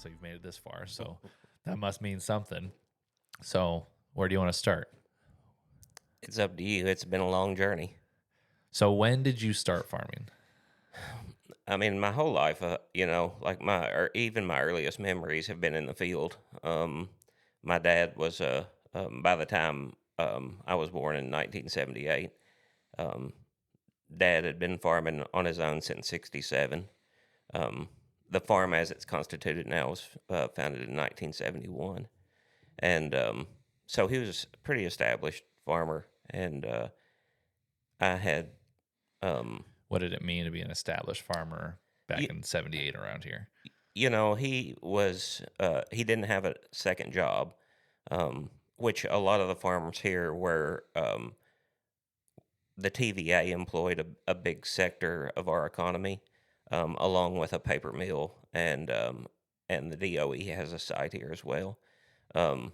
So you've made it this far. So that must mean something. So where do you want to start? It's up to you. It's been a long journey. So when did you start farming? I mean, my whole life, like even my earliest memories have been in the field. My dad was by the time I was born in 1978, um, Dad had been farming on his own since '67. Um, the farm, as it's constituted now, was founded in 1971, and so he was a pretty established farmer, and I had. Um, What did it mean to be an established farmer back in 78 around here? He didn't have a second job, which a lot of the farmers here were. The TVA employed a big sector of our economy, along with a paper mill, and the DOE has a site here as well,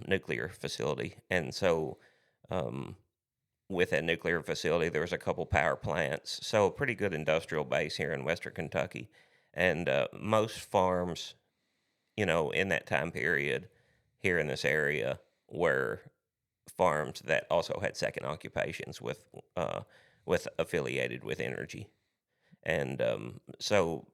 nuclear facility, and so. Um, with that nuclear facility, there was a couple power plants, so a pretty good industrial base here in Western Kentucky, and most farms, in that time period here in this area were farms that also had second occupations with affiliated with energy. And so,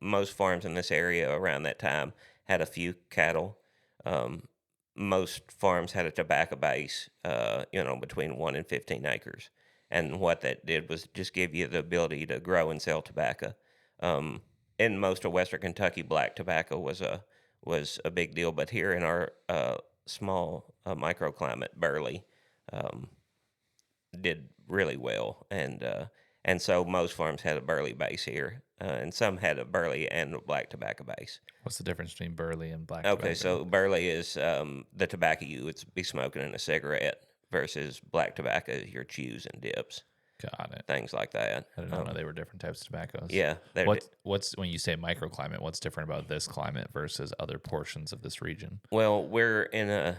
most farms in this area around that time had a few cattle. Um, most farms had a tobacco base, between 1 and 15 acres. And what that did was just give you the ability to grow and sell tobacco. Um, in most of Western Kentucky, black tobacco was a big deal, but here in our small microclimate, Burley um, did really well, and so most farms had a Burley base here, and some had a Burley and a black tobacco base. What's the difference between burley and black Okay, tobacco? so Burley is the tobacco you would be smoking in a cigarette, versus black tobacco is your chews and dips, Got it. things like that. I didn't know they were different types of tobaccos. Yeah, What's when you say microclimate, what's different about this climate versus other portions of this region? well, we're in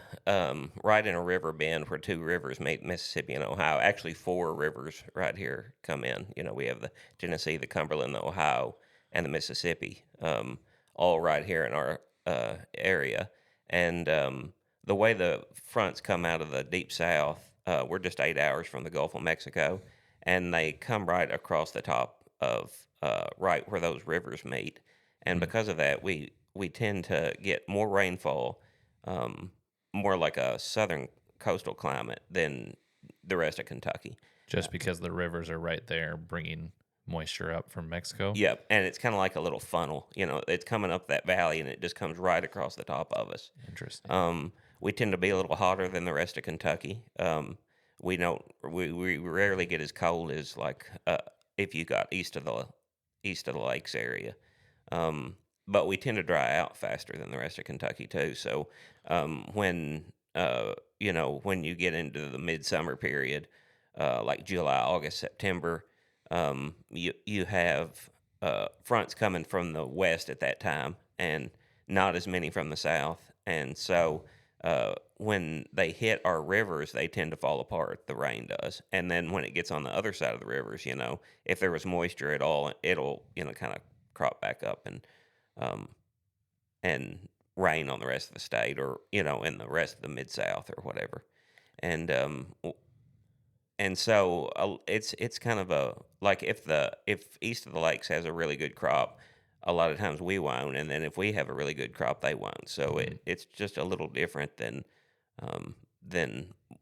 right in a river bend where two rivers meet, Mississippi and Ohio. Actually, four rivers right here come in. We have the Tennessee, the Cumberland, the Ohio, and the Mississippi, all right here in our area. And the way the fronts come out of the deep south, we're just 8 hours from the Gulf of Mexico, and they come right across the top of right where those rivers meet. And because of that, we tend to get more rainfall, um, more like a southern coastal climate than the rest of Kentucky. Just because the rivers are right there bringing moisture up from Mexico? Yep, and it's kind of like a little funnel. It's coming up that valley, and it just comes right across the top of us. Interesting. We tend to be a little hotter than the rest of Kentucky. We don't. We rarely get as cold as like if you got east of the lakes area. But we tend to dry out faster than the rest of Kentucky too. So when you get into the midsummer period, like July, August, September, you have fronts coming from the west at that time, and not as many from the south. And so when they hit our rivers, they tend to fall apart. The rain does, and then when it gets on the other side of the rivers, if there was moisture at all, it'll kind of crop back up um, and rain on the rest of the state, or in the rest of the mid South or whatever. And so it's kind of a like if east of the lakes has a really good crop, a lot of times we won't, and then if we have a really good crop, they won't. So it's just a little different than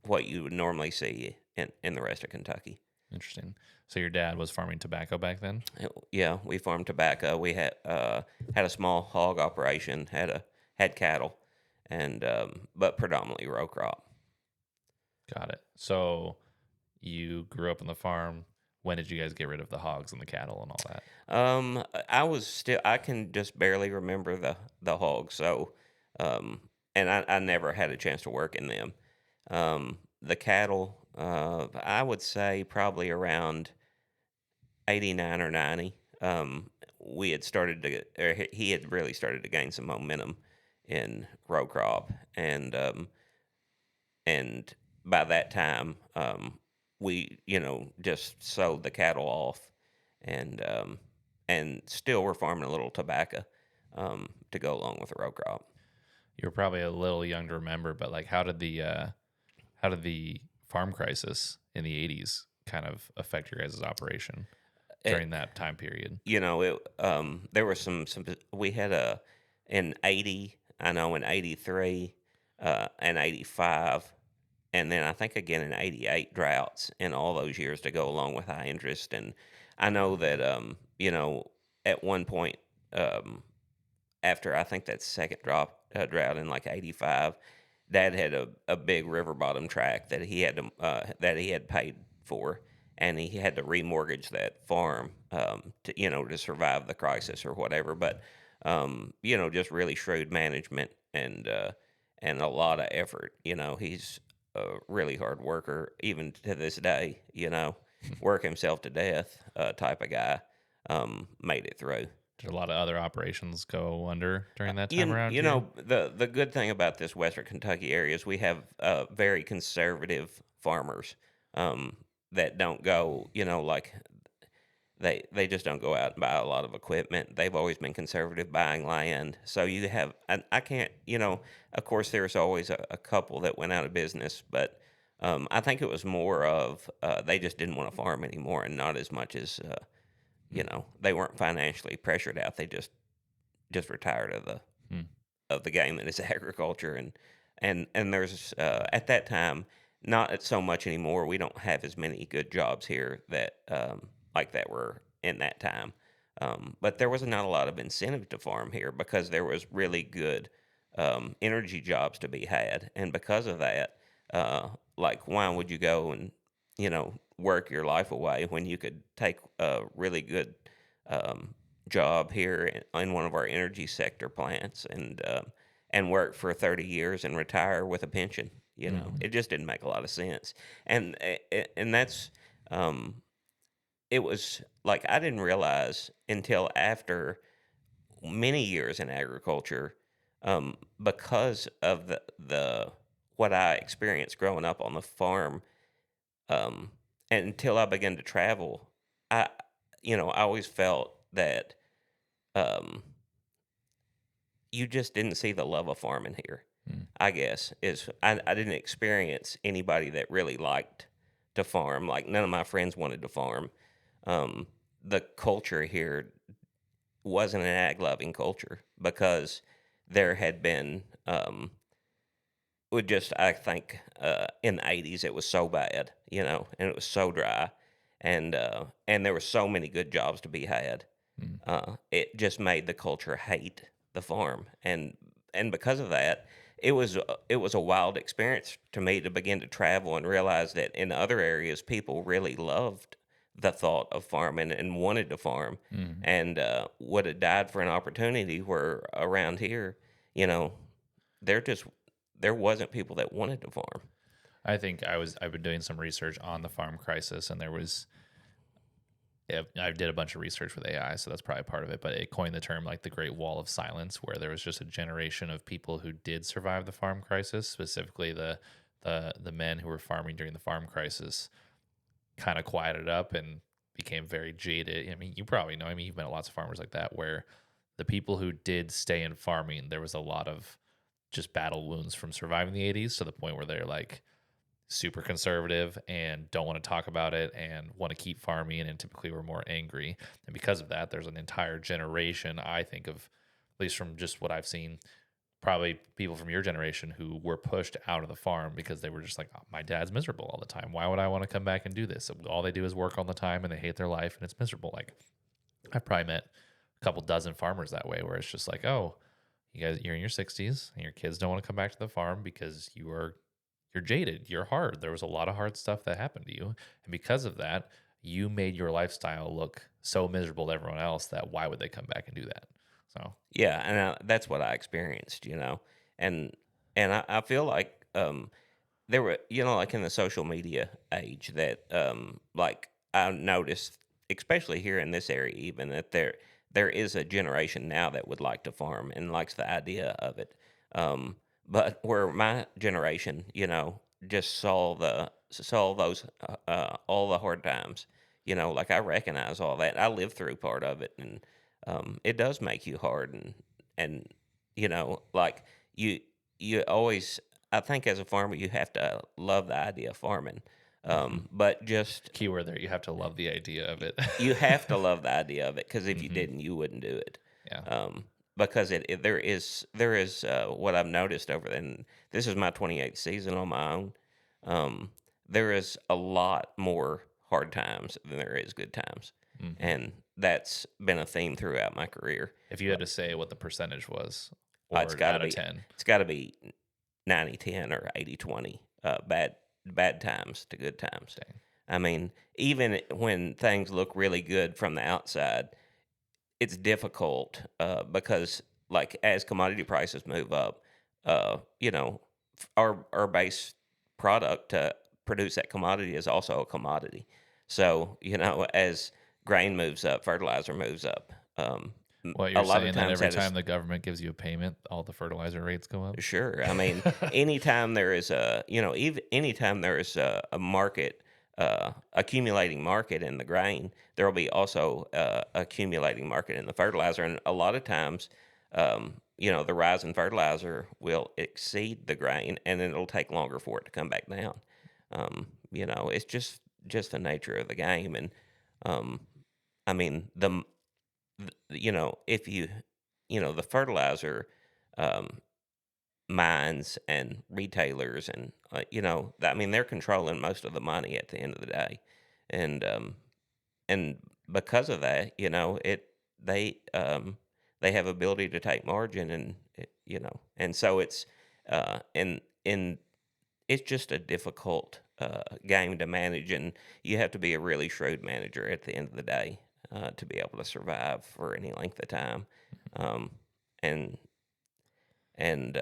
what you would normally see in the rest of Kentucky. Interesting. So your dad was farming tobacco back then? Yeah, we farmed tobacco. We had a small hog operation, had cattle, and but predominantly row crop. Got it. So you grew up on the farm. When did you guys get rid of the hogs and the cattle and all that? I can just barely remember the hogs. So, and I never had a chance to work in them. The cattle, I would say probably around 89 or 90. We had started to, or he had really started to gain some momentum in row crop, and by that time, we just sold the cattle off, and still we're farming a little tobacco, to go along with the row crop. You were probably a little young to remember, but like, how did the farm crisis in the '80s kind of affect your guys' operation It, during that time period? there were some we had in 80, I know in 83, and 85, and then I think again in 88 droughts in all those years to go along with high interest. And I know that at one point, um, after I think that second drought in like 85, Dad had a big river bottom tract that he had paid for, and he had to remortgage that farm to survive the crisis or whatever. But just really shrewd management and a lot of effort. He's a really hard worker, even to this day. Work himself to death type of guy. Made it through. Did a lot of other operations go under during that time You, around you here? know the good thing about this Western Kentucky area is we have very conservative farmers um, that don't go, like they just don't go out and buy a lot of equipment. They've always been conservative buying land. So you have, and I can't, of course, there's always a couple that went out of business, but I think it was more of they just didn't want to farm anymore, and not as much as they weren't financially pressured out. They just retired Hmm. of the game that is agriculture. And there's at that time, not so much anymore. We don't have as many good jobs here that like that were in that time. But there was not a lot of incentive to farm here because there was really good energy jobs to be had. And because of that, like, why would you go and work your life away when you could take a really good um, job here in one of our energy sector plants and work for 30 years and retire with a pension? Hmm. It just didn't make a lot of sense. And that's it was like I didn't realize until after many years in agriculture, because of the what I experienced growing up on the farm, um, and until I began to travel, I I always felt that um, you just didn't see the love of farming here. Hmm. I guess is I didn't experience anybody that really liked to farm. Like, none of my friends wanted to farm. Um, the culture here wasn't an ag loving culture because there had been would just I think in the 80s it was so bad, and it was so dry, and there were so many good jobs to be had. Hmm. It just made the culture hate the farm, and because of that, it was a wild experience to me to begin to travel and realize that in other areas people really loved the thought of farming and wanted to farm, Hmm. and would have died for an opportunity. Where around here, you know, there just there wasn't people that wanted to farm. I think I've been doing some research on the farm crisis, and there was yeah, I did a bunch of research with AI, so that's probably part of it. But it coined the term like the Great Wall of Silence, where there was just a generation of people who did survive the farm crisis, specifically the men who were farming during the farm crisis, kind of quieted up and became very jaded. I mean, you probably know. I mean, you've met lots of farmers like that, where the people who did stay in farming, there was a lot of just battle wounds from surviving the '80s to the point where they're like super conservative and don't want to talk about it and want to keep farming, and typically we're more angry. And because of that, there's an entire generation, I think, of at least from just what I've seen, probably people from your generation who were pushed out of the farm because they were just like, oh, my dad's miserable all the time. Why would I want to come back and do this? All they do is work all the time and they hate their life and it's miserable. Like, I've probably met a couple dozen farmers that way, where it's just like, oh, you're in your 60s and your kids don't want to come back to the farm because you're jaded, you're hard. There was a lot of hard stuff that happened to you, and because of that, you made your lifestyle look so miserable to everyone else that why would they come back and do that? So, Yeah, and that's what I experienced, and I feel like there were, like in the social media age, that like I noticed, especially here in this area, even that there is a generation now that would like to farm and likes the idea of it. But where my generation, just saw those all the hard times, like I recognize all that. I lived through part of it, and it does make you hard, and and like you you always, I think as a farmer you have to love the idea of farming, Hmm. but just Keyword there, you have to love the idea of it. you have to love the idea of it, because if you Hmm. didn't, you wouldn't do it. Yeah. Because there is what I've noticed over, and this is my 28th season on my own. Um, there is a lot more hard times than there is good times, Hmm. and that's been a theme throughout my career. If you had to say what the percentage was, It's or got to out of be 10, it's got to be 90-10 or 80-20. Bad times to good times. dang. I mean, even when things look really good from the outside, it's difficult, because, like, as commodity prices move up, our base product to produce that commodity is also a commodity. So, as grain moves up, fertilizer moves up. What, A you're lot of saying that times every that is time the government gives you a payment, all the fertilizer rates go up? sure. I mean, anytime there is even anytime there is a market, accumulating market in the grain, there will be also accumulating market in the fertilizer. And a lot of times, the rise in fertilizer will exceed the grain, and then it'll take longer for it to come back down. It's just the nature of the game. And um, I mean, if the fertilizer. Um, Mines and retailers, and I mean, they're controlling most of the money at the end of the day, and and because of that, they have ability to take margin, and and so and it's just a difficult game to manage, and you have to be a really shrewd manager at the end of the day, to be able to survive for any length of time, um, and and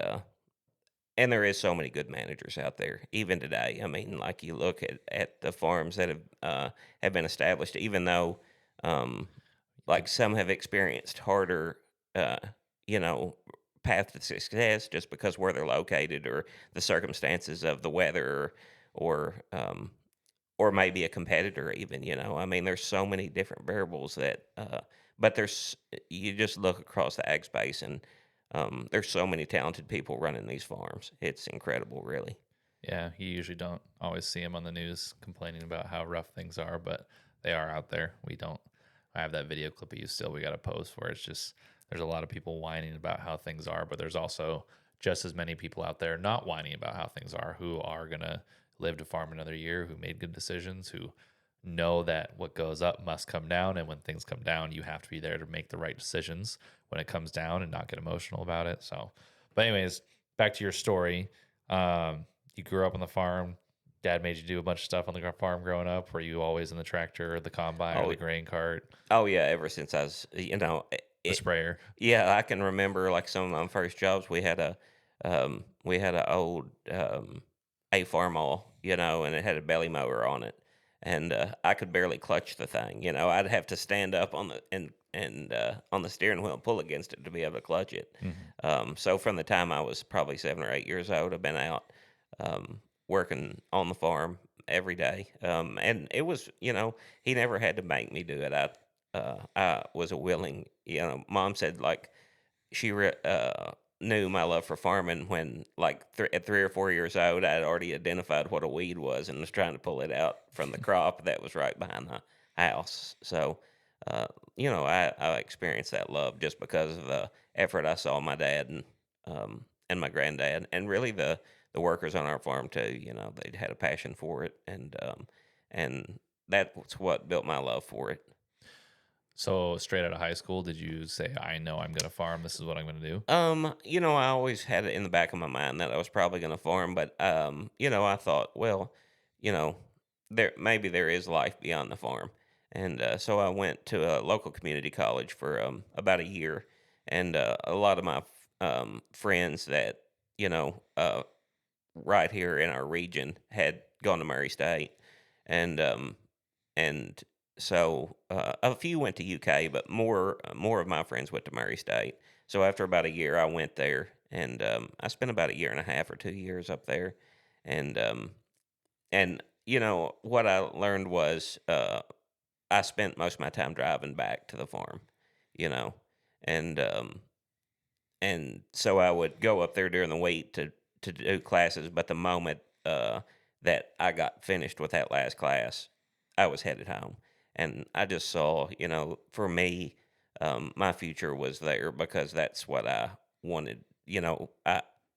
and there is so many good managers out there, even today. I mean, like, you look at the farms that have been established, even though, um, like, some have experienced harder, uh, you know, path to success just because where they're located, or the circumstances of the weather, or maybe a competitor even. I mean, there's so many different variables that, but you just look across the ag space, and there's so many talented people running these farms. It's incredible, really. Yeah, you usually don't always see them on the news complaining about how rough things are, but they are out there. We don't. I have that video clip of you still. We got to post for it. It's just there's a lot of people whining about how things are, but there's also just as many people out there not whining about how things are, who are gonna live to farm another year, who made good decisions, who know that what goes up must come down, and when things come down, you have to be there to make the right decisions when it comes down and not get emotional about it. So, but anyways, back to your story. You grew up on the farm. Dad made you do a bunch of stuff on the farm growing up. Were you always in the tractor, or the combine, or Oh, the grain cart, oh yeah. Ever since I was, the sprayer? yeah, I can remember, like, some of my first jobs. We had a old a farm all, and it had a belly mower on it, and I could barely clutch the thing. I'd have to stand up on the and on the steering wheel and pull against it to be able to clutch it. Hmm. So from the time I was probably 7 or 8 years old, I've been out, working on the farm every day, and it was, he never had to make me do it. I was a willing, Mom said, like, she knew my love for farming when, like, at 3 or 4 years old, I had already identified what a weed was and was trying to pull it out from the crop that was right behind the house. So, uh, I experienced that love just because of the effort I saw my dad and my granddad, and really the workers on our farm too. They had a passion for it, and that's what built my love for it. So straight out of high school, did you say, "I know I'm going to farm. This is what I'm going to do"? I always had it in the back of my mind that I was probably going to farm, but I thought, well, you know, there is life beyond the farm, and so I went to a local community college for about a year, and a lot of my friends that you know uh, right here in our region had gone to Murray State, and and so a few went to UK, but more of my friends went to Murray State. So after about a year, I went there, and I spent about a year and a half or 2 years up there, and what I learned was I spent most of my time driving back to the farm, you know, and and so I would go up there during the week to do classes. But the moment that I got finished with that last class, I was headed home, and I just saw, for me, my future was there because that's what I wanted.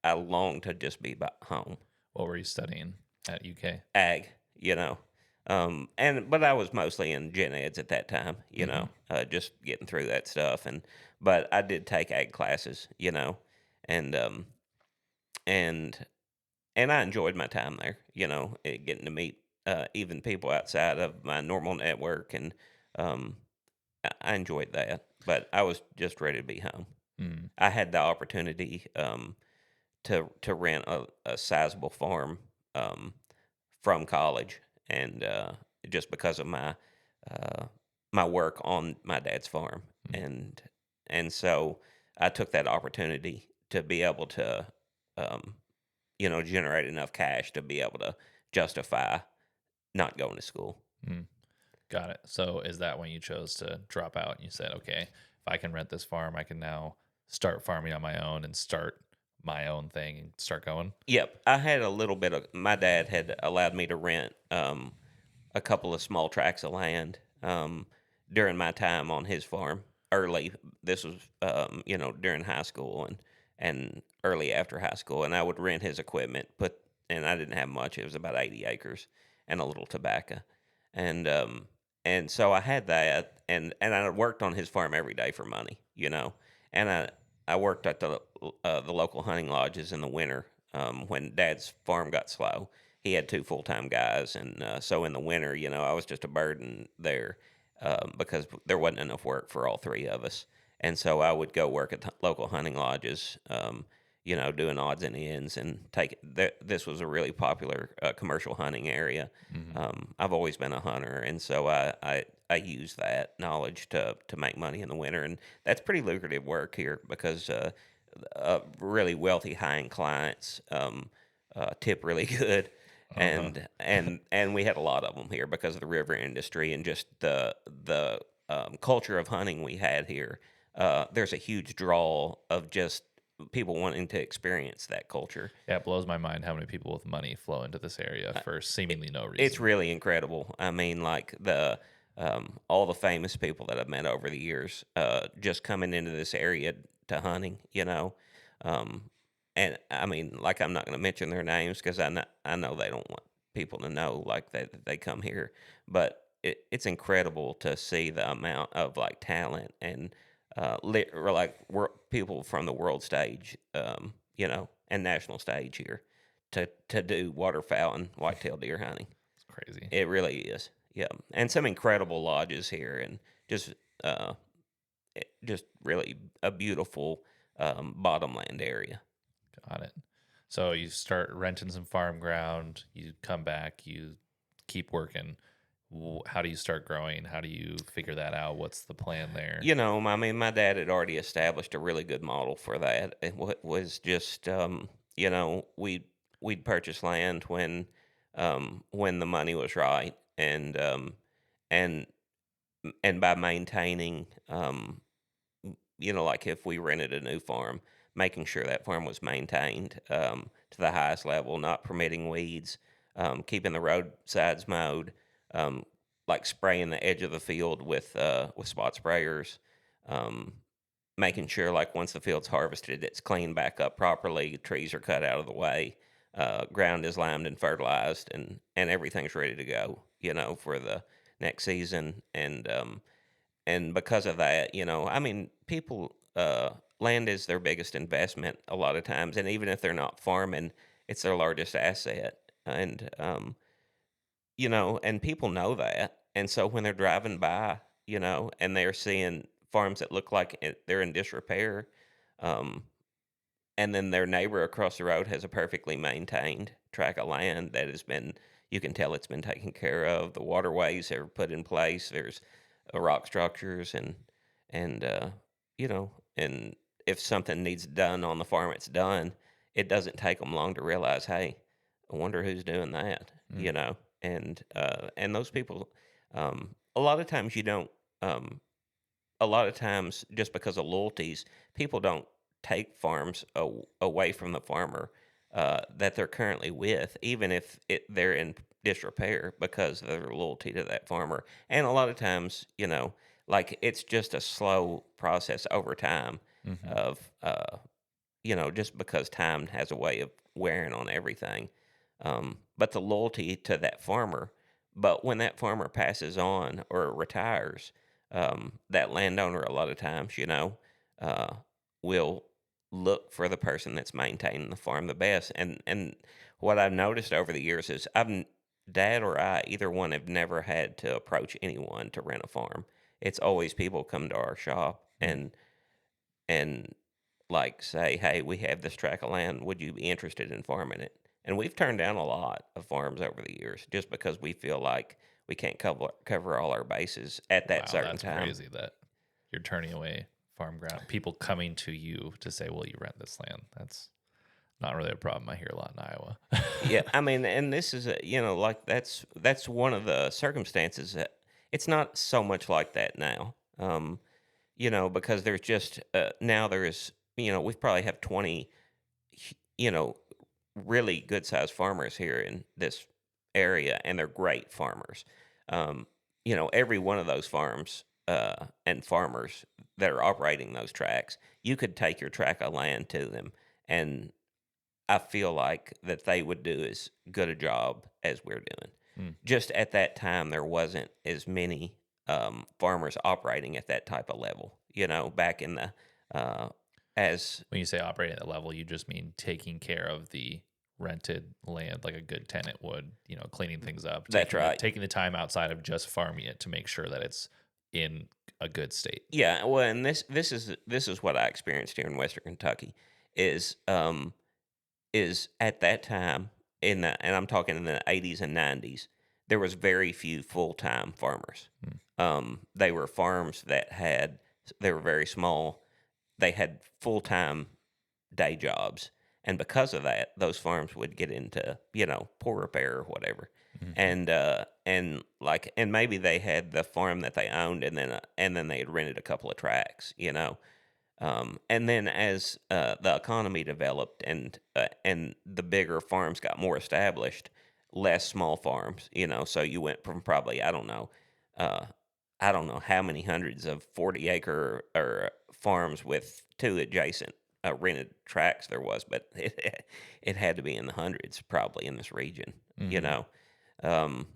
I longed to just be back home. What were you studying at UK? Ag, you know. But I was mostly in gen eds at that time, Hmm. just getting through that stuff. But I did take ag classes, and and and I enjoyed my time there, getting to meet even people outside of my normal network, and um, I enjoyed that. But I was just ready to be home. Mm. I had the opportunity to rent a sizable farm um, from college, and just because of uh, my work on my dad's farm, Mm. and so I took that opportunity to be able to, um, generate enough cash to be able to justify not going to school. Mm. Got it. So is that when you chose to drop out? You said, okay, if I can rent this farm, I can now start farming on my own and start my own thing and start going. Yep, I had a little bit of. My dad had allowed me to rent a couple of small tracts of land during my time on his farm early. This was, during high school and early after high school, and I would rent his equipment. And I didn't have much. It was about 80 acres and a little tobacco, and so I had that, and I worked on his farm every day for money, and I worked at the local hunting lodges in the winter when Dad's farm got slow. He had two full time guys, and so in the winter, I was just a burden there because there wasn't enough work for all three of us, and so I would go work at the local hunting lodges, doing odds and ends, and this was a really popular commercial hunting area. Hmm. I've always been a hunter, and so I use that knowledge to make money in the winter, and that's pretty lucrative work here because really wealthy high end clients tip really good, Uh-huh. and we had a lot of them here because of the river industry and just the culture of hunting we had here. There's a huge draw of just people wanting to experience that culture. Yeah, it blows my mind how many people with money flow into this area for seemingly no It's reason. really incredible. I mean, like the all the famous people that I've met over the years, just coming into this area to hunting, um, and I mean, like I'm not going to mention their names because I know they don't want people to know like that they come here, but it's incredible to see the amount of like talent and or like people from the world stage, and national stage here to do waterfowl and whitetail deer hunting. It's crazy. It really is. Yeah, and some incredible lodges here, and just uh, just really a beautiful bottomland area. Got it. So you start renting some farm ground, you come back, you keep working. How do you start growing? How do you figure that out? What's the plan there? I mean, my dad had already established a really good model for that. It was just, we'd purchase land when the money was right, and and by maintaining, like if we rented a new farm, making sure that farm was maintained to the highest level, not permitting weeds, keeping the roadsides mowed, um, like spraying the edge of the field with spot sprayers, um, making sure like once the field's harvested, it's cleaned back up properly, trees are cut out of the way, ground is limed and fertilized, and everything's ready to go, for the next season, and because of that, I mean, people, land is their biggest investment a lot of times, and even if they're not farming, it's their largest asset, and people know that, and so when they're driving by, and they're seeing farms that look like they're in disrepair, um, and then their neighbor across the road has a perfectly maintained tract of land that has been, you can tell it's been taken care of. The waterways are put in place. There's rock structures and you know, and if something needs done on the farm, it's done. It doesn't take them long to realize, hey, I wonder who's doing that, Mm. and those people, a lot of times you don't, a lot of times just because of loyalties, people don't take farms away from the farmer that they're currently with, even if they're in disrepair because of their loyalty to that farmer. And a lot of times, like it's just a slow process over time Hmm. of, just because time has a way of wearing on everything. But the loyalty to that farmer, but when that farmer passes on or retires, that landowner a lot of times, uh, will look for the person that's maintaining the farm the best. And what I've noticed over the years is Dad or I, either one, have never had to approach anyone to rent a farm. It's always people come to our shop and like say, "Hey, we have this tract of land. Would you be interested in farming it?" And we've turned down a lot of farms over the years just because we feel like we can't cover all our bases at that Wow, certain that's time. crazy that you're turning away farm ground. People coming to you to say, "Will you rent this land?" That's not really a problem I hear a lot in Iowa. Yeah, I mean, and this is like that's one of the circumstances that it's not so much like that now. Because there's just now there is we probably have 20 you know really good sized farmers here in this area, and they're great farmers. Every one of those farms and farmers that are operating those tracks, you could take your tract of land to them, and I feel like that they would do as good a job as we're doing. Mm. Just at that time, there wasn't as many farmers operating at that type of level. Back in the uh, as When you say operate at that level, you just mean taking care of the rented land like a good tenant would, cleaning things up, that's right. taking the time outside of just farming it to make sure that it's in a good state. Yeah, well, and this is what I experienced here in Western Kentucky is is at that time and I'm talking in the 80s and 90s, there was very few full-time farmers. Mm. They were farms they were very small. They had full-time day jobs, and because of that, those farms would get into poor repair or whatever, Mhm. and maybe they had the farm that they owned, and then they had rented a couple of tracks. And then as the economy developed and the bigger farms got more established, less small farms. So you went from probably uh, I don't know how many hundreds of 40-acre or farms with two adjacent rented tracts there was, but it had to be in the hundreds probably in this region. You Mhm. know, um,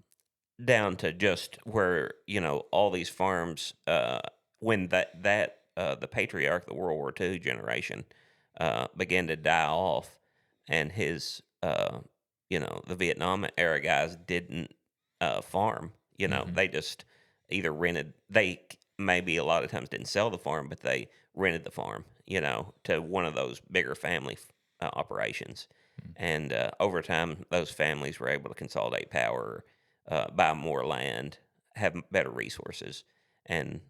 Down to just where all these farms when the patriarch of the World War II generation began to die off, and his the Vietnam era guys didn't farm. Mhm. They just either rented. Maybe a lot of times didn't sell the farm, but they rented the farm. To one of those bigger family operations, Mm. and over time, those families were able to consolidate power, buy more land, have better resources, and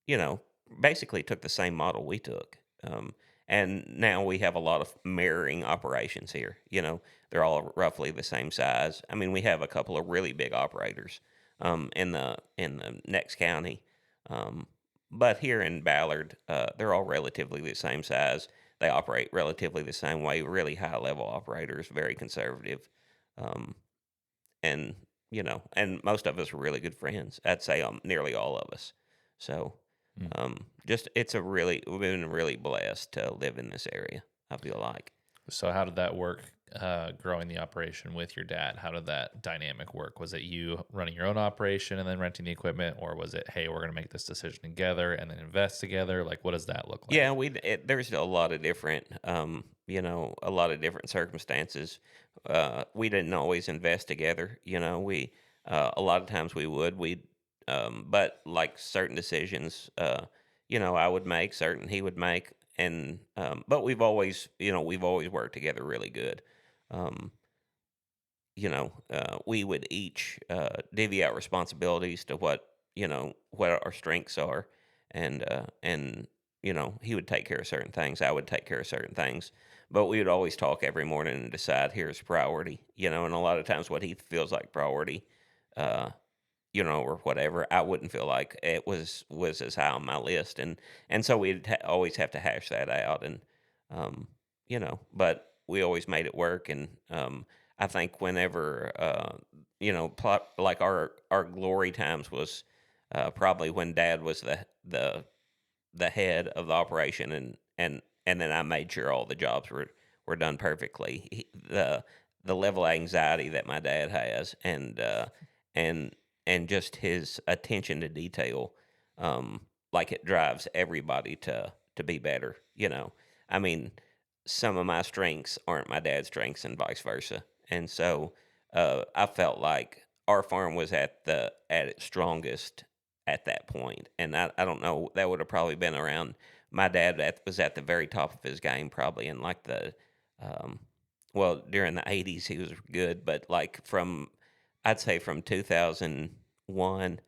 you know, basically took the same model we took. And now we have a lot of mirroring operations here. They're all roughly the same size. I mean, we have a couple of really big operators in the next county, um, but here in Ballard, they're all relatively the same size. They operate relatively the same way. Really high level operators, very conservative, um, and and most of us are really good friends. I'd say nearly all of us. So, Mm. just we've been really blessed to live in this area. I feel like. So how did that work? Growing the operation with your dad, how did that dynamic work? Was it you running your own operation and then renting the equipment, or was it, hey, we're going to make this decision together and then invest together? Like, what does that look Yeah, like? there's a lot of different, a lot of different circumstances. We didn't always invest together. A lot of times but like certain decisions, I would make, certain he would make, and but we've always worked together really good. Um, we would each divvy out responsibilities to what our strengths are, and he would take care of certain things, I would take care of certain things, but we would always talk every morning and decide here's priority. And a lot of times what he feels like priority, uh, or whatever, I wouldn't feel like it was as high on my list, and so we'd always have to hash that out, and um, but we always made it work. And I think whenever, like our glory times was probably when Dad was the head of the operation, and then I made sure all the jobs were done perfectly. The level of anxiety that my dad has, and and just his attention to detail, like it drives everybody to be better. I mean, some of my strengths aren't my dad's strengths, and vice versa. And so I felt like our farm was at its strongest at that point. And I don't know, that would have probably been around my dad was at the very top of his game, probably in like um, during the 80s, he was good, but like I'd say from 2001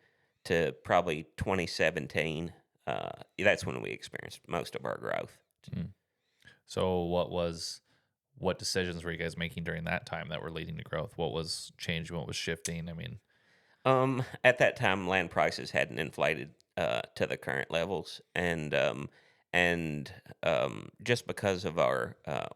to probably 2017, that's when we experienced most of our growth. Mm. So what decisions were you guys making during that time that were leading to growth? What was changing? What was shifting? I mean, At that time, land prices hadn't inflated to the current levels, and just because of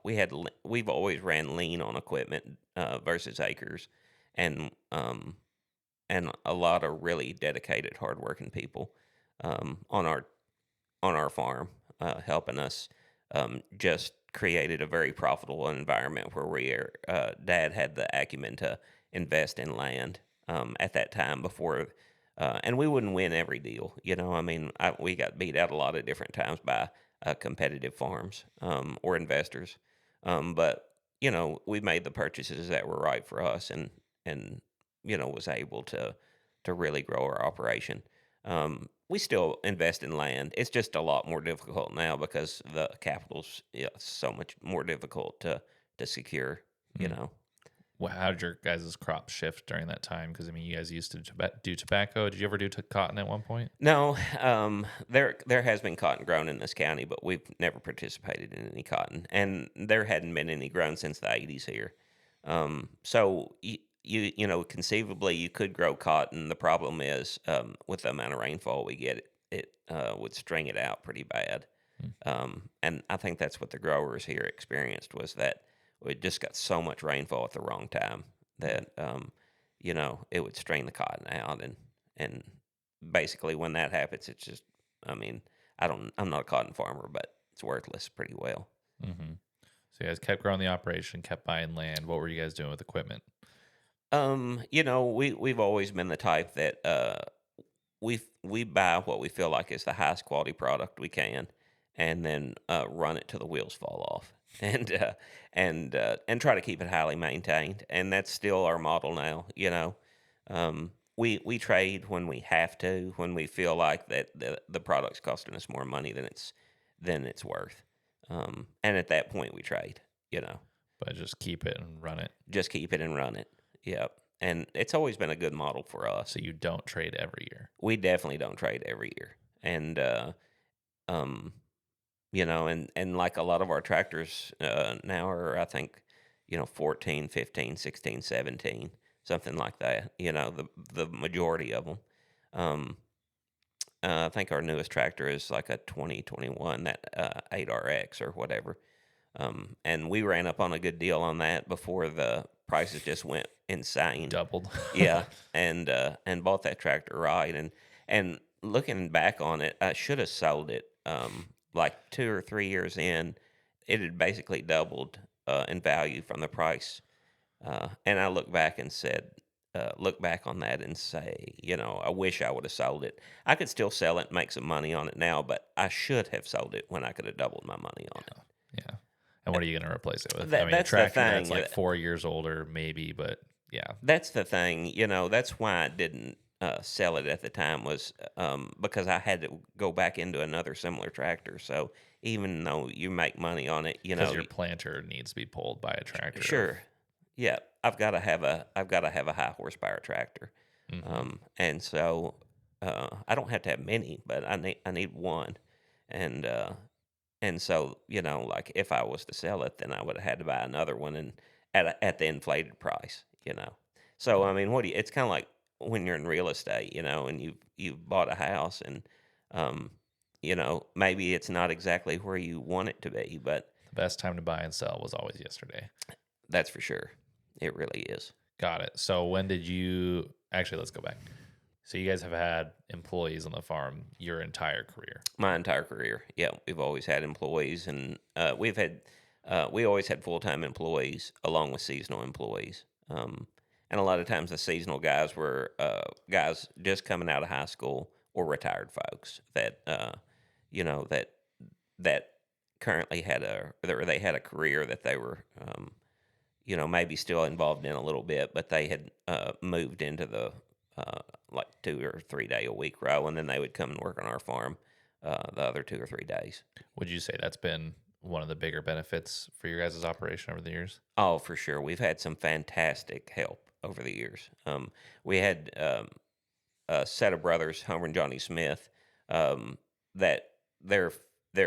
we've always ran lean on equipment versus acres, and and a lot of really dedicated, hardworking people on our farm, helping us. Just created a very profitable environment where Dad had the acumen to invest in land at that time before, and we wouldn't win every deal. I mean, we got beat out a lot of different times by competitive farms or investors, but we made the purchases that were right for us, and was able to really grow our operation. We still invest in land. It's just a lot more difficult now because the capital's so much more difficult to secure. You mm. know. Well, how did your guys' crop shift during that time? Because I mean, you guys used to do tobacco. Did you ever do cotton at one point? No, there has been cotton grown in this county, but we've never participated in any cotton, and there hadn't been any grown since the 80s here. So conceivably you could grow cotton. The problem is with the amount of rainfall we get, it would string it out pretty bad. Mm. And I think that's what the growers here experienced, was that we just got so much rainfall at the wrong time that it would strain the cotton out, and basically when that happens, it's just, I mean, I'm not a cotton farmer, but it's worthless pretty well. Mm-hmm. So you guys kept growing the operation, kept buying land. What were you guys doing with equipment? We've always been the type that we buy what we feel like is the highest quality product we can, and then run it till the wheels fall off, and try to keep it highly maintained. And that's still our model now. We trade when we have to, when we feel like that the product's costing us more money than it's worth. And at that point, we trade. But just keep it and run it. Just keep it and run it. Yep. And it's always been a good model for us. So you don't trade every year. We definitely don't trade every year. And and like a lot of our tractors now are, I think, 14, 15, 16, 17, something like that. The majority of them. I think our newest tractor is like a 2021, that 8RX or whatever. And we ran up on a good deal on that before the prices just went insane. Doubled. Yeah, and bought that tractor right, and looking back on it, I should have sold it. Like 2 or 3 years in, it had basically doubled in value from the price. And I look back on that and say, I wish I would have sold it. I could still sell it and make some money on it now, but I should have sold it when I could have doubled my money on it. Yeah. And what are you going to replace it with? That's a tractor the thing. that's like 4 years older, maybe, but yeah. That's the thing. That's why I didn't sell it at the time, was because I had to go back into another similar tractor. So even though you make money on it, Because your planter needs to be pulled by a tractor. Sure. Yeah, I've got to have a high horsepower tractor. Mm-hmm. And so I don't have to have many, but I need one. And so, like if I was to sell it, then I would have had to buy another one, and at the inflated price. So I mean, it's kind of like when you're in real estate, and you've bought a house, and maybe it's not exactly where you want it to be, but The best time to buy and sell was always yesterday. That's for sure. It really is. Got it. So when did you actually, let's go back. So you guys have had employees on the farm your entire career. My entire career. Yeah, we've always had employees, and we always had full-time employees along with seasonal employees. And a lot of times the seasonal guys were guys just coming out of high school or retired folks that that currently had they had a career that they were maybe still involved in a little bit, but they had moved into the like 2 or 3 day a week row, and then they would come and work on our farm the other 2 or 3 days. Would you say that's been one of the bigger benefits for your guys' operation over the years? Oh, for sure. We've had some fantastic help over the years. We had a set of brothers, Homer and Johnny Smith, that their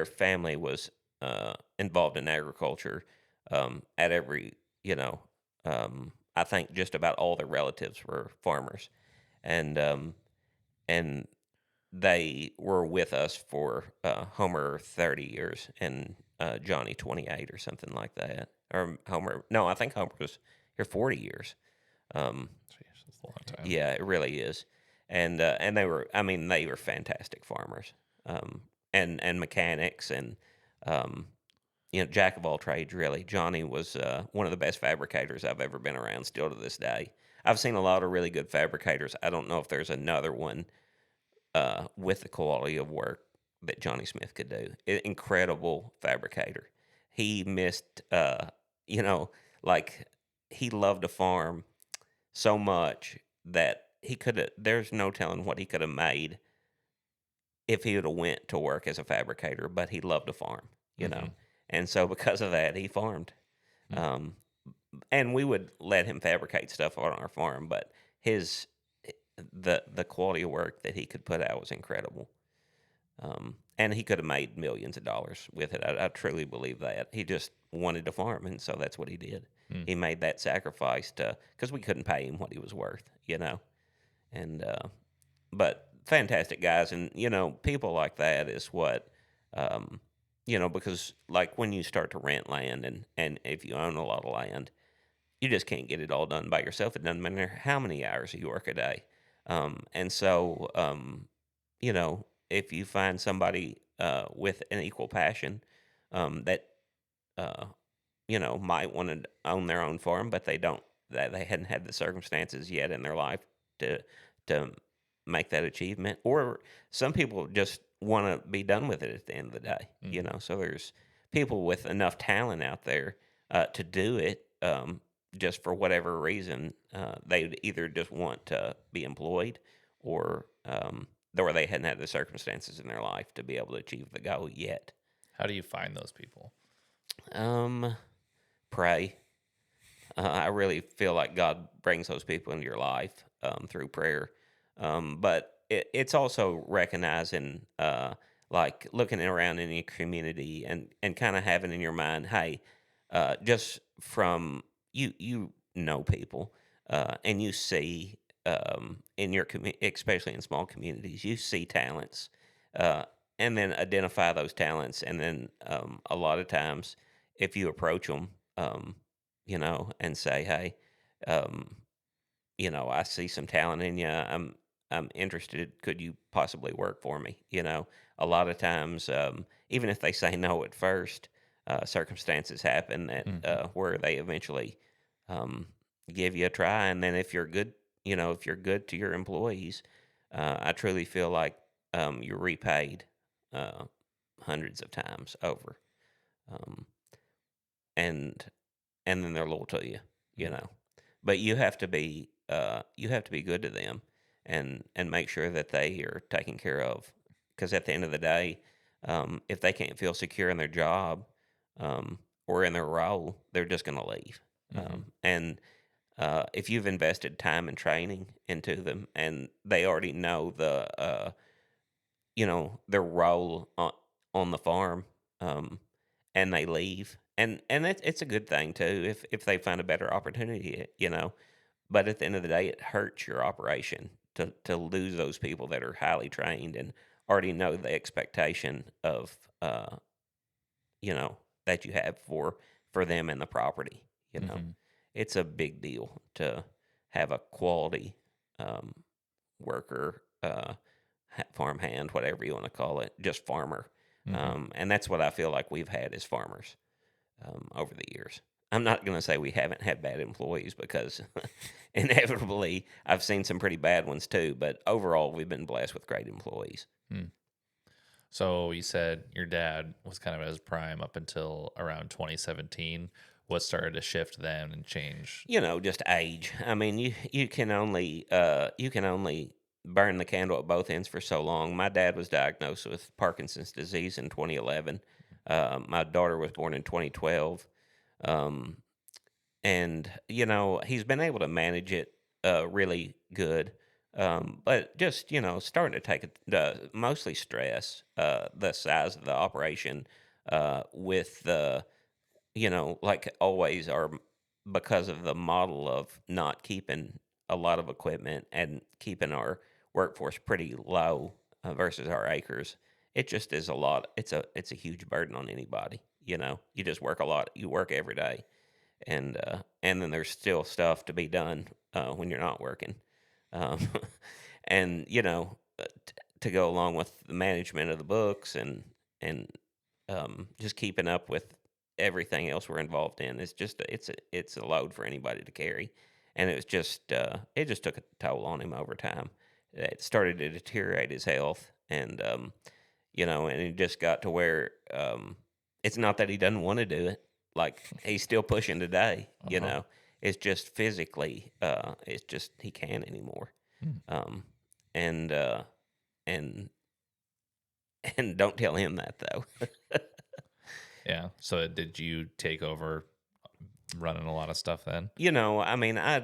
family was involved in agriculture at every, I think just about all their relatives were farmers. And they were with us for Homer 30 years and Johnny 28 or something like that. Or Homer, no, I think Homer was here 40 years. Jeez, that's a long time. Yeah, it really is. And they were fantastic farmers, and mechanics, and jack of all trades. Really, Johnny was one of the best fabricators I've ever been around. Still to this day, I've seen a lot of really good fabricators. I don't know if there's another one with the quality of work that Johnny Smith could do. Incredible fabricator. He missed, like he loved a farm so much that he could have. There's no telling what he could have made if he would have went to work as a fabricator. But he loved a farm, and so because of that, he farmed. Um, and we would let him fabricate stuff on our farm, but the quality of work that he could put out was incredible. And he could have made millions of dollars with it. I truly believe that. He just wanted to farm, and so that's what he did. He made that sacrifice because we couldn't pay him what he was worth, And but fantastic guys, and people like that is what because like when you start to rent land, and if you own a lot of land, you just can't get it all done by yourself. It doesn't matter how many hours you work a day. And so, if you find somebody with an equal passion that, might want to own their own farm, but that they hadn't had the circumstances yet in their life to make that achievement. Or some people just want to be done with it at the end of the day, So there's people with enough talent out there to do it. Just for whatever reason, they would either just want to be employed or they hadn't had the circumstances in their life to be able to achieve the goal yet. How do you find those people? Pray. I really feel like God brings those people into your life through prayer. But it's also recognizing, like looking around in your community and kind of having in your mind, hey, just from you know people, and you see in your especially in small communities, you see talents, and then identify those talents, and then a lot of times, if you approach them, and say, hey, I see some talent in you. I'm interested. Could you possibly work for me? A lot of times, even if they say no at first, circumstances happen that where they eventually give you a try. And then if you're good, if you're good to your employees, I truly feel like you're repaid hundreds of times over, and then they're loyal to you. But you have to be good to them and make sure that they are taken care of. Because at the end of the day, if they can't feel secure in their job or in their role, they're just going to leave. And if you've invested time and training into them, and they already know their role on the farm, and they leave, and it's a good thing too if they find a better opportunity, But at the end of the day, it hurts your operation to lose those people that are highly trained and already know the expectation of that you have for them and the property. You know, Hmm. it's a big deal to have a quality um, worker, farm hand, whatever you want to call it, just farmer. Hmm. And that's what I feel like we've had as farmers over the years. I'm not going to say we haven't had bad employees because inevitably I've seen some pretty bad ones too. But overall, we've been blessed with great employees. Hmm. So you said your dad was kind of at his prime up until around 2017. What started to shift then and change? You know, just age. I mean, you can only burn the candle at both ends for so long. My dad was diagnosed with Parkinson's disease in 2011. My daughter was born in 2012. Um, and you know he's been able to manage it really good, but just starting to take mostly stress, the size of the operation, with the like always are, because of the model of not keeping a lot of equipment and keeping our workforce pretty low, versus our acres. It just is a lot. It's a huge burden on anybody. You just work a lot, you work every day, and then there's still stuff to be done when you're not working, um, and to go along with the management of the books and just keeping up with everything else we're involved in. It's a load for anybody to carry, and it just took a toll on him over time. It started to deteriorate his health, and it just got to where, it's not that he doesn't want to do it. Like, he's still pushing today, Uh-huh. It's just physically, it's just he can't anymore. Hmm. Um, and and and don't tell him that though. Yeah. So did you take over running a lot of stuff then? I mean, I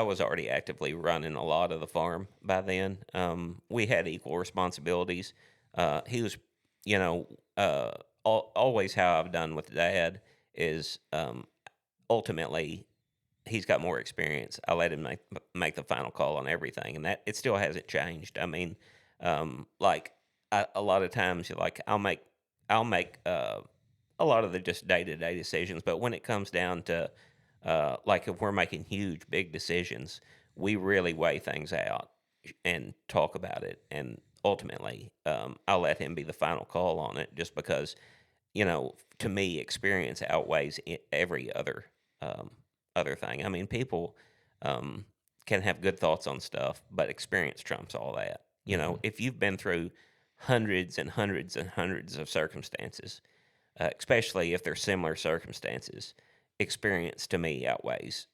was already actively running a lot of the farm by then. We had equal responsibilities. He was, you know, always how I've done with Dad is, ultimately he's got more experience. I let him make the final call on everything, and that it still hasn't changed. I mean, like, a lot of times, like, I'll make a lot of the just day to day decisions, but when it comes down to, like, if we're making huge big decisions, we really weigh things out and talk about it, and ultimately, I'll let him be the final call on it, just because, to me, experience outweighs every um, other thing. I mean, people, um, can have good thoughts on stuff, but experience trumps all that. Hmm. If you've been through hundreds and hundreds and hundreds of circumstances, especially if they're similar circumstances, experience to me outweighs,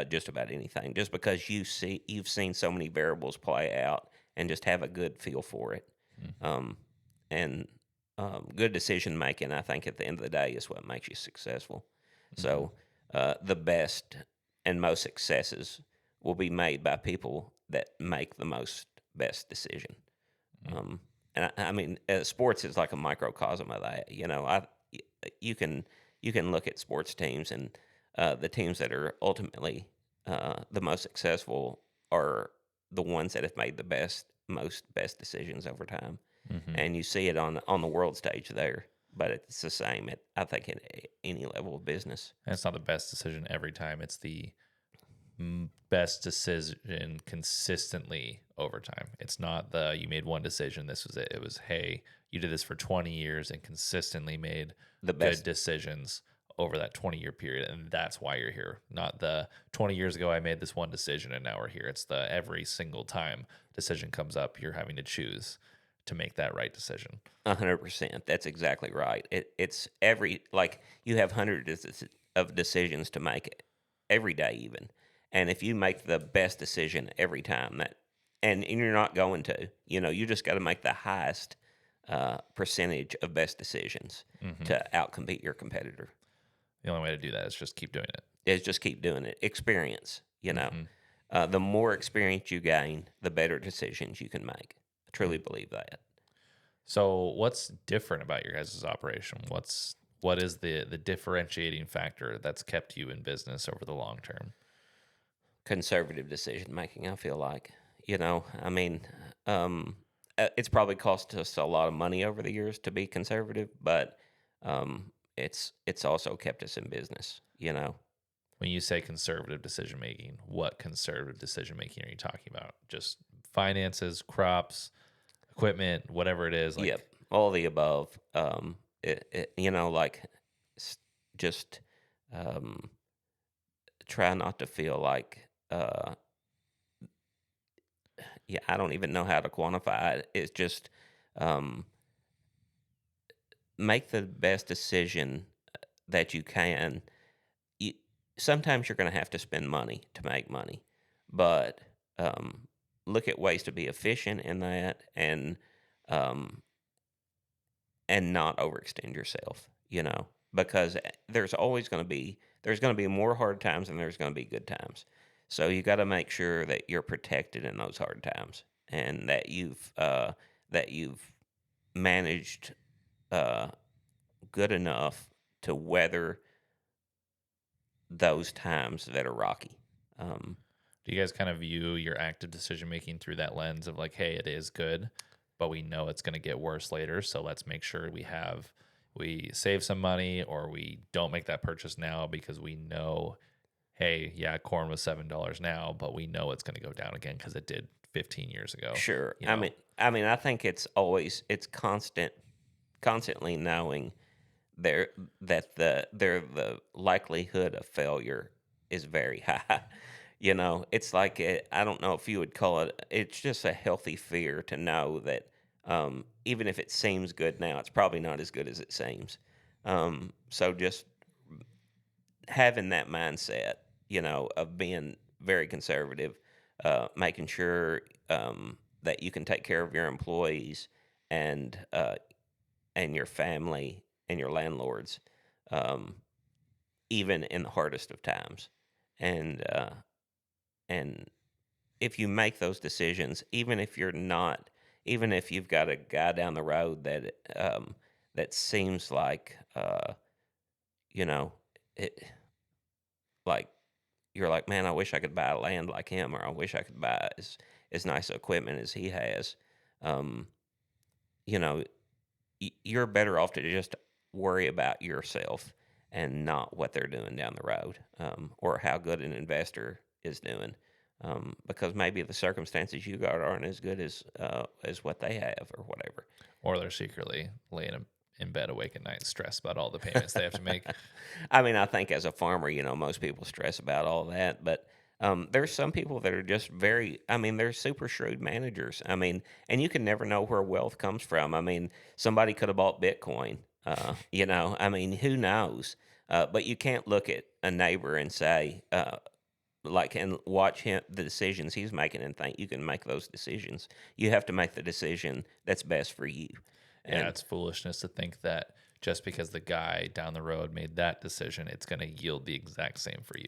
just about anything. Just because you've seen so many variables play out and just have a good feel for it. Hmm. Um, and Good decision making, I think, at the end of the day, is what makes you successful. Hmm. So, the best and most successes will be made by people that make the most best decision. Um, I mean, sports is like a microcosm of that. You can you can look at sports teams, and the teams that are ultimately the most successful are the ones that have made the best decisions over time, Hmm. and you see it on the world stage there. But it's the same at, I think, at any level of business. And it's not the best decision every time. It's the best decision consistently over time. It's not the you made one decision, this was it. It was, hey, you did this for 20 years and consistently made The good best. decisions over that 20-year period. And that's why you're here. Not the 20 years ago, I made this one decision and now we're here. It's the every single time decision comes up, you're having to choose to make that right decision. 100%. That's exactly right. It's every, like, you have hundreds of decisions to make every day, even. And if you make the best decision every time, and you're not going to, you just got to make the highest percentage of best decisions Hmm. to outcompete your competitor. The only way to do that is just keep doing it. Is just keep doing it. Experience. Hmm. The more experience you gain, the better decisions you can make. I truly Hmm. believe that. So, what's different about your guys' operation? What is the differentiating factor that's kept you in business over the long term? Conservative decision making, I feel like. I mean, it's probably cost us a lot of money over the years to be conservative, but it's also kept us in business, you know. When you say conservative decision making, what conservative decision making are you talking about? Just finances, crops, equipment, whatever it is. Yep, Like, all the above. You know, like s- just um, try not to feel like, yeah, I don't even know how to quantify it. It's just um, make the best decision that you can. You, Sometimes you're going to have to spend money to make money, but um, look at ways to be efficient in that, um, and not overextend yourself, you know, because there's going to be more hard times than there's going to be good times. So you got to make sure that you're protected in those hard times, and that you've managed uh, good enough to weather those times that are rocky. Um, do you guys kind of view your active decision making through that lens of like, hey, it is good, but we know it's going to get worse later. So let's make sure we save some money or we don't make that purchase now because we know, hey, yeah, corn was $7 now, but we know it's going to go down again because it did 15 years ago. sure. You know, I think it's constantly knowing there that the likelihood of failure is very high. You know, it's like I don't know if you would call it. It's just a healthy fear to know that even if it seems good now, it's probably not as good as it seems. So just having that mindset, you know, of being very conservative, making sure that you can take care of your employees and uh, and your family and your landlords, um, even in the hardest of times. And and if you make those decisions, even if you've got a guy down the road that seems like, you know, it, like you're like, man, I wish I could buy land like him, or I wish I could buy as nice equipment as he has. Um, you know, you're better off to just worry about yourself and not what they're doing down the road, or how good an investor is doing, because maybe the circumstances you got aren't as good as what they have or whatever. or they're secretly laying in bed awake at night, stressed about all the payments they have to make. I mean, I think as a farmer, you know, most people stress about all that, but there's some people that are just I mean, they're super shrewd managers. I mean, and you can never know where wealth comes from. I mean, somebody could have bought Bitcoin, you know, I mean, who knows? But you can't look at a neighbor and say, and watch the decisions he's making and think you can make those decisions. You have to make the decision that's best for you. Yeah, And it's foolishness to think that just because the guy down the road made that decision, it's going to yield the exact same for you.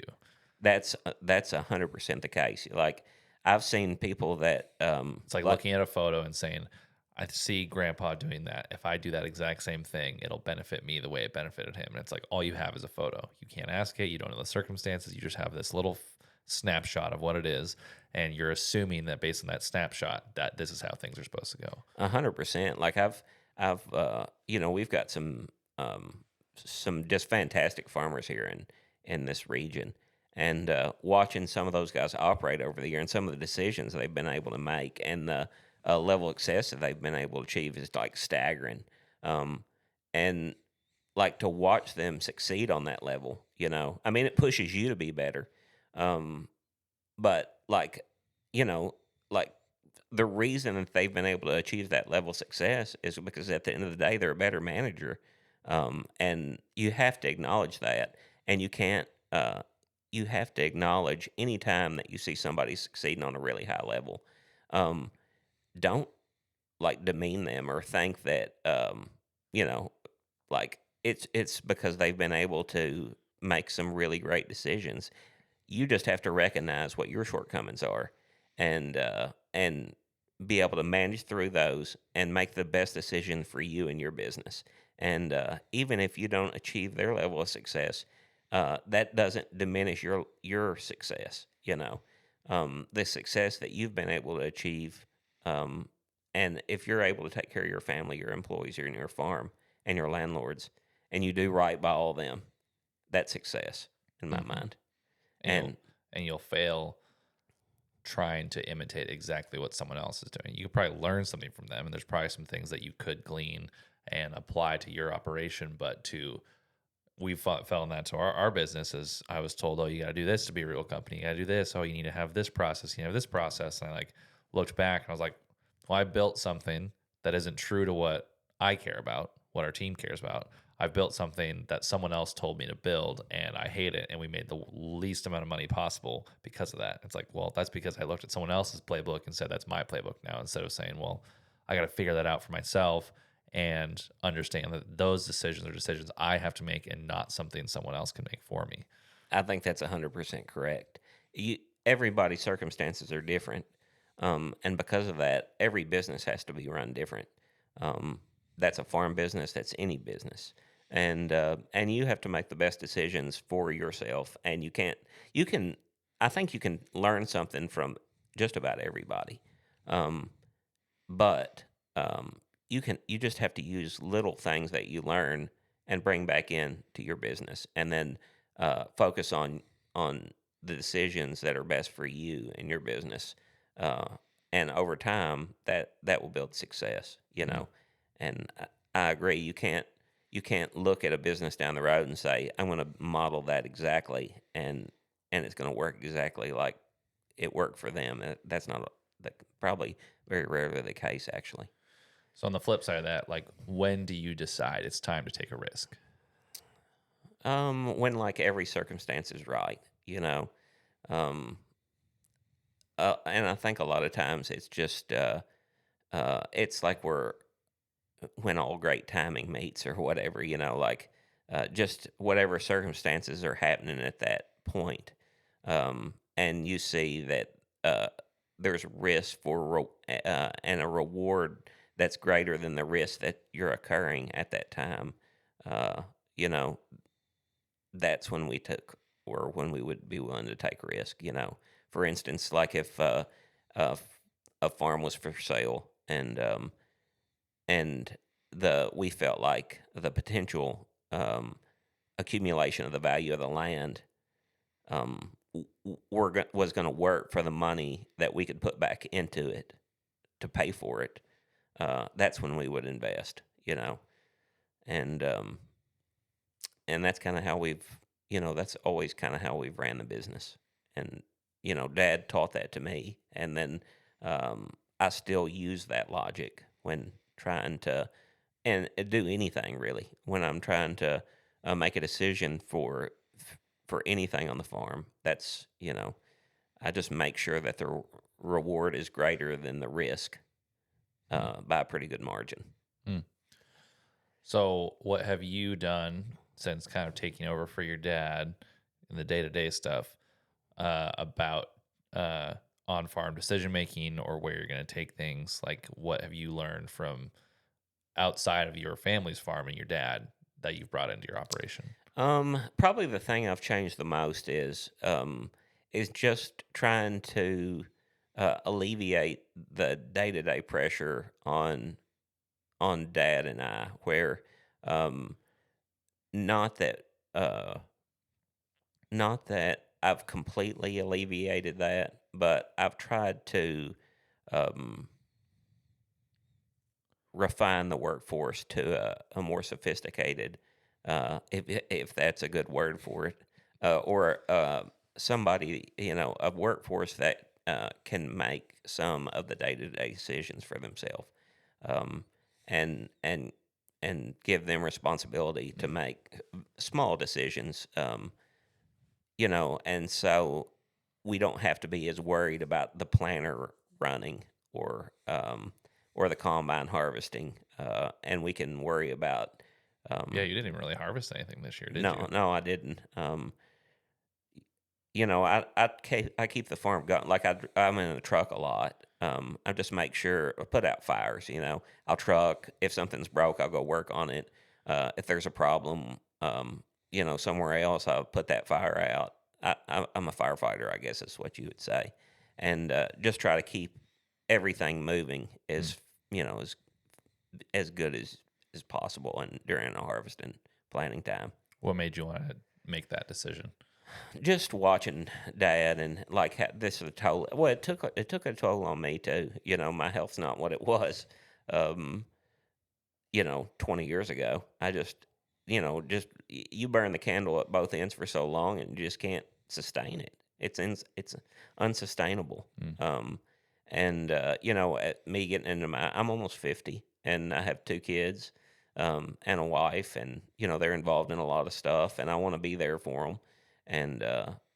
that's 100% the case. Like I've seen people that It's like looking at a photo and saying, I see grandpa doing that. If I do that exact same thing, it'll benefit me the way it benefited him. And it's like all you have is a photo. You can't ask it. You don't know the circumstances. You just have this little snapshot of what it is. And you're assuming that based on that snapshot, that this is how things are supposed to go. 100%. Like I've you know, we've got some just fantastic farmers here in this region, and watching some of those guys operate over the year and some of the decisions they've been able to make and the level of success that they've been able to achieve is like staggering. Um, and like to watch them succeed on that level, you know, I mean, it pushes you to be better. Um, but like, you know, like the reason that they've been able to achieve that level of success is because at the end of the day, they're a better manager. And you have to acknowledge that. And you have to acknowledge any time that you see somebody succeeding on a really high level. Um, don't like demean them or think that, you know, like it's because they've been able to make some really great decisions. You just have to recognize what your shortcomings are, and be able to manage through those and make the best decision for you and your business. And even if you don't achieve their level of success, that doesn't diminish your success. You know, the success that you've been able to achieve, um, and if you're able to take care of your family, your employees, your farm, and your landlords, and you do right by all of them, that's success in my Mhm. mind. And And you'll fail trying to imitate exactly what someone else is doing. You could probably learn something from them, and there's probably some things that you could glean and apply to your operation. But we fell in that to our business. As I was told, oh, you got to do this to be a real company. You got to do this. Oh, you need to have this process. You have this process. And I like looked back and I was like, well, I built something that isn't true to what I care about, what our team cares about. I've built something that someone else told me to build and I hate it. And we made the least amount of money possible because of that. It's like, well, that's because I looked at someone else's playbook and said, that's my playbook now, instead of saying, well, I got to figure that out for myself and understand that those decisions are decisions I have to make and not something someone else can make for me. I think that's 100% correct. You, everybody's circumstances are different. And because of that, every business has to be run different. Um, that's a farm business, that's any business. And you have to make the best decisions for yourself. And you can, I think you can learn something from just about everybody. Um, but you just have to use little things that you learn and bring back in to your business, and then focus on the decisions that are best for you and your business. Uh, and over time, that will build success. Mm. And I agree. You can't look at a business down the road and say, I'm going to model that exactly, and it's going to work exactly like it worked for them. That's not probably very rarely the case, actually. So on the flip side of that, like when do you decide it's time to take a risk? When like every circumstance is right, um, and I think a lot of times it's just it's like we're when all great timing meets or whatever, like just whatever circumstances are happening at that point, and you see that uh, there's risk and a reward that's greater than the risk that you're occurring at that time. Uh, you know, that's when we took or when we would be willing to take risk. For instance, like if a, f- a farm was for sale and we felt like the potential accumulation of the value of the land was going to work for the money that we could put back into it to pay for it. That's when we would invest, and that's kind of how that's always kind of how we've ran the business. And Dad taught that to me, and then I still use that logic when trying to and do anything really when I'm trying to make a decision for anything on the farm. That's I just make sure that the reward is greater than the risk Mm. by a pretty good margin. Mm. So what have you done since kind of taking over for your dad in the day-to-day stuff about uh, on-farm decision making or where you're going to take things? Like what have you learned from outside of your family's farm and your dad that you've brought into your operation? Probably the thing I've changed the most is just trying to alleviate the day to day pressure on Dad and I, where um, not that uh, not that I've completely alleviated that, but I've tried to um, refine the workforce to a more sophisticated, if that's a good word for it, or somebody, a workforce that can make some of the day to day decisions for themselves, um, and and and give them responsibility to make small decisions, and so we don't have to be as worried about the planter running or or the combine harvesting, and we can worry about. Yeah, Um, you didn't even really harvest anything this year, did you? no, I didn't. I keep the farm going. Like I'm in the truck a lot. I just make sure I put out fires. I'll truck if something's broke. I'll go work on it. If there's a problem, somewhere else, I'll put that fire out. I'm a firefighter, I guess is what you would say, and just try to keep everything moving Mm. as as good as possible and during the harvesting planning time. What made you want to make that decision? Just watching Dad and like this is a toll. Well, it took a toll on me too. My health's not what it was. Um, 20 years ago. I just, you burn the candle at both ends for so long and you just can't sustain it. It's unsustainable. Mm. At me getting into I'm almost 50 and I have 2 kids, and a wife, and, they're involved in a lot of stuff and I want to be there for them. And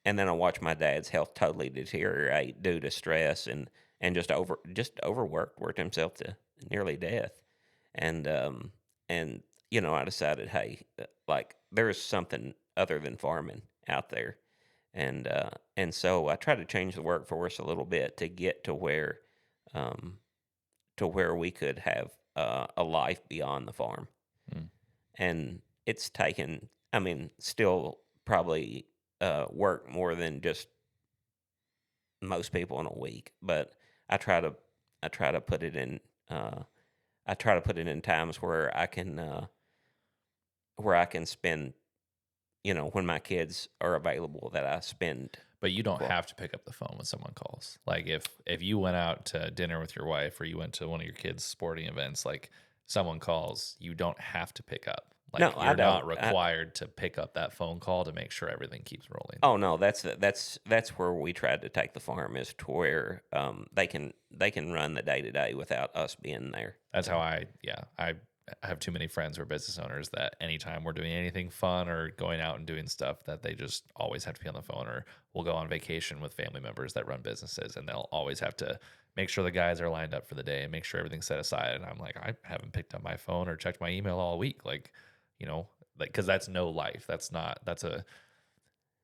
then I watch my dad's health totally deteriorate due to stress and just overworked, worked himself to nearly death. And I decided, hey, like there is something other than farming out there, and so I tried to change the workforce a little bit to get um, to where we could have a life beyond the farm. Mm. And it's taken, I mean, still probably work more than just most people in a week, but I try to I try to put it in. I try to put it in times where I can spend, when my kids are available, that I spend. But you don't Well, have to pick up the phone when someone calls. Like if you went out to dinner with your wife or you went to one of your kids' sporting events, like someone calls, you don't have to pick up. Like no, I you're not don't. required to pick up that phone call to make sure everything keeps rolling. Oh no, that's where we tried to take the farm, is to where they can run the day to day without us being there. That's how I have too many friends who are business owners that anytime we're doing anything fun or going out and doing stuff, that they just always have to be on the phone. Or we'll go on vacation with family members that run businesses and they'll always have to make sure the guys are lined up for the day and make sure everything's set aside. And I'm like, I haven't picked up my phone or checked my email all week. Because that's no life.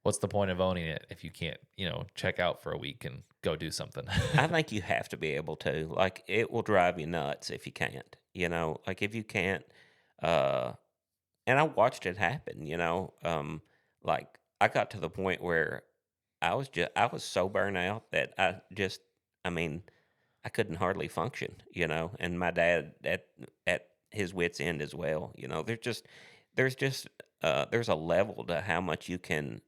What's the point of owning it if you can't, check out for a week and go do something? I think you have to be able to. Like, it will drive you nuts if you can't. Like if you can't. Uh, and I watched it happen. Like I got to the point where I was so burnt out that I mean, I couldn't hardly function. And my dad at his wit's end as well. There's just there's a level to how much you can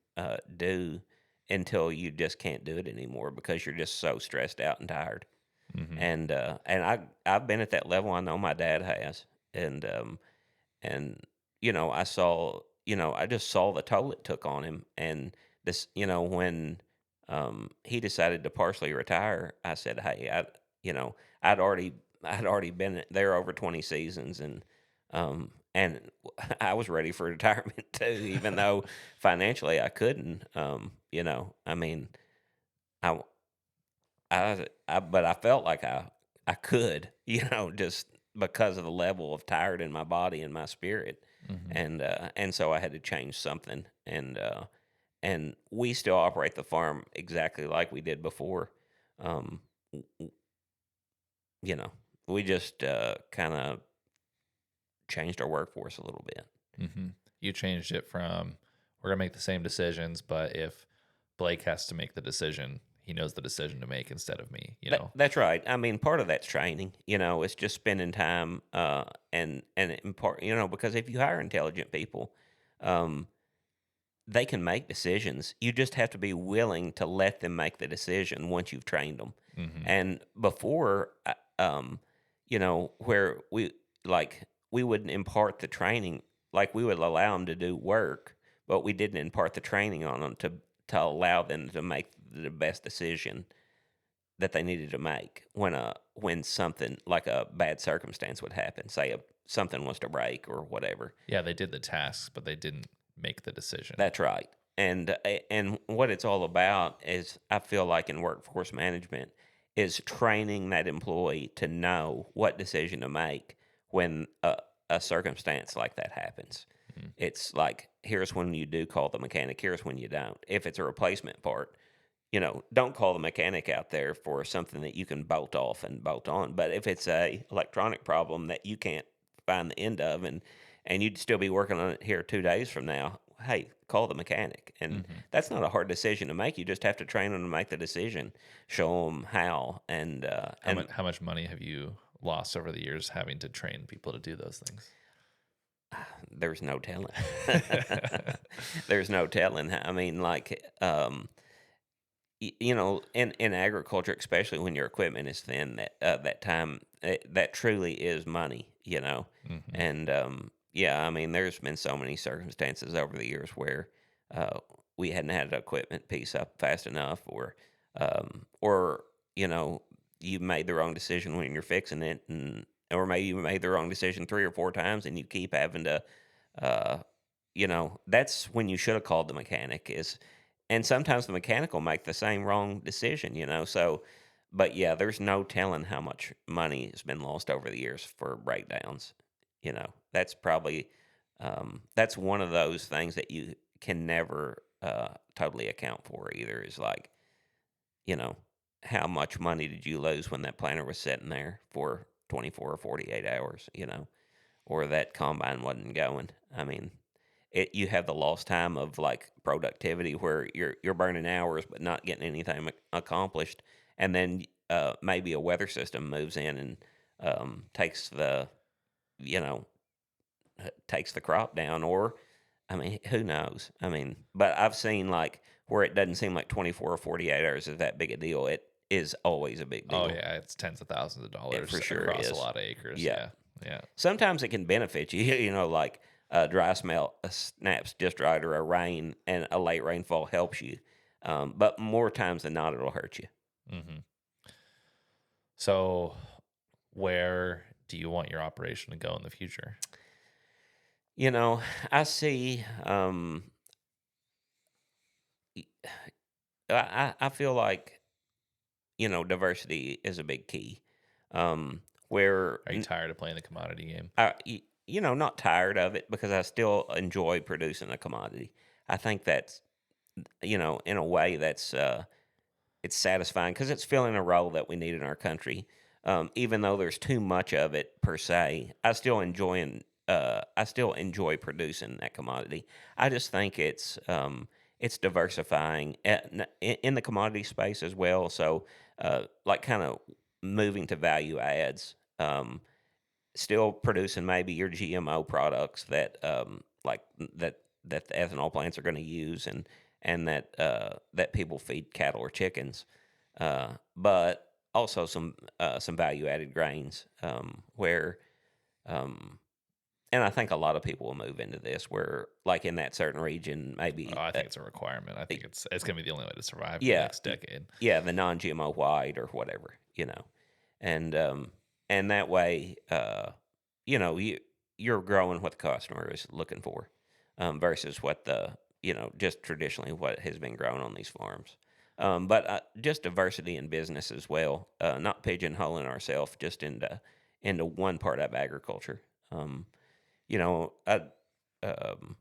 do until you just can't do it anymore because you're just so stressed out and tired. Hmm. I've been at that level. I know my dad has, and I just saw the toll it took on him. And this, when he decided to partially retire, I said, hey, you know, I'd already I'd already been there over 20 seasons, and I was ready for retirement too, even though financially I couldn't. I mean, I but I felt like I could, just because of the level of tired in my body and my spirit, Hmm. and so I had to change something, and we still operate the farm exactly like we did before. Um, w- w- we just kind of changed our workforce a little bit. Hmm. You changed it from we're gonna make the same decisions, but if Blake has to make the decision, he knows the decision to make instead of me. That's right. I mean, part of that's training. It's just spending time, and in part, because if you hire intelligent people, um, they can make decisions. You just have to be willing to let them make the decision once you've trained them. Hmm. And before, where we wouldn't impart the training, like we would allow them to do work, but we didn't impart the training on them to allow them to make the best decision that they needed to make when something like a bad circumstance would happen. Say something was to break or whatever. Yeah, they did the tasks, but they didn't make the decision. That's right. And what it's all about is, I feel like, in workforce management, is training that employee to know what decision to make when a circumstance like that happens. Mm. It's like, here's when you do call the mechanic, here's when you don't. If it's a replacement part, don't call the mechanic out there for something that you can bolt off and bolt on. But if it's a electronic problem that you can't find the end of, and you'd still be working on it here 2 days from now, hey, call the mechanic. And Hmm. that's not a hard decision to make. You just have to train them to make the decision, show them how, How much money have you lost over the years having to train people to do those things? There's no telling. There's no telling. I mean, like, in agriculture, especially when your equipment is thin, that time that truly is money, Hmm. and yeah, I mean, there's been so many circumstances over the years where uh, we hadn't had the equipment piece up fast enough, or you know, you made the wrong decision when you're fixing it, and or maybe you made the wrong decision 3 or 4 times, and you keep having to, uh, that's when you should have called the mechanic. And sometimes the mechanic will make the same wrong decision. So, but yeah, there's no telling how much money has been lost over the years for breakdowns. That's probably that's one of those things that you can never totally account for either. Is like, you know, how much money did you lose when that planter was sitting there for 24 or 48 hours? Or that combine wasn't going. I mean, you have the lost time of like productivity where you're burning hours but not getting anything accomplished, and then maybe a weather system moves in and takes the you know takes the crop down, or I mean, who knows? I mean, but I've seen like where it doesn't seem like 24 or 48 hours is that big a deal. It is always a big Oh deal. yeah, it's tens of thousands of It dollars for sure across a is. lot of acres. Yeah. Yeah, yeah. Sometimes it can benefit you, like a dry smell snaps just right, or a rain and a late rainfall helps you. But more times than not, it'll hurt you. Hmm. So, where do you want your operation to go in the future? You know, I see. y- I feel like diversity is a big key. Where Are you tired of playing the commodity game? not tired of it because I still enjoy producing a commodity. I think that's in a way that's it's satisfying because it's filling a role that we need in our country. Even though there's too much of it per se, I still enjoy producing that commodity. I just think it's diversifying in the commodity space as well. So, like kind of moving to value adds. Still producing maybe your GMO products that that the ethanol plants are going to use, and that people feed cattle or chickens, but also some value added grains, where um, and I think a lot of people will move into this where like in that certain region Oh, maybe I think it's a requirement. I think it's going to be the only way to survive for the yeah, next decade. yeah, the non-GMO white or whatever, and that way, you're growing what the customer is looking for, versus what just traditionally what has been grown on these farms. But just diversity in business as well, not pigeonholing ourselves just into one part of agriculture. I um,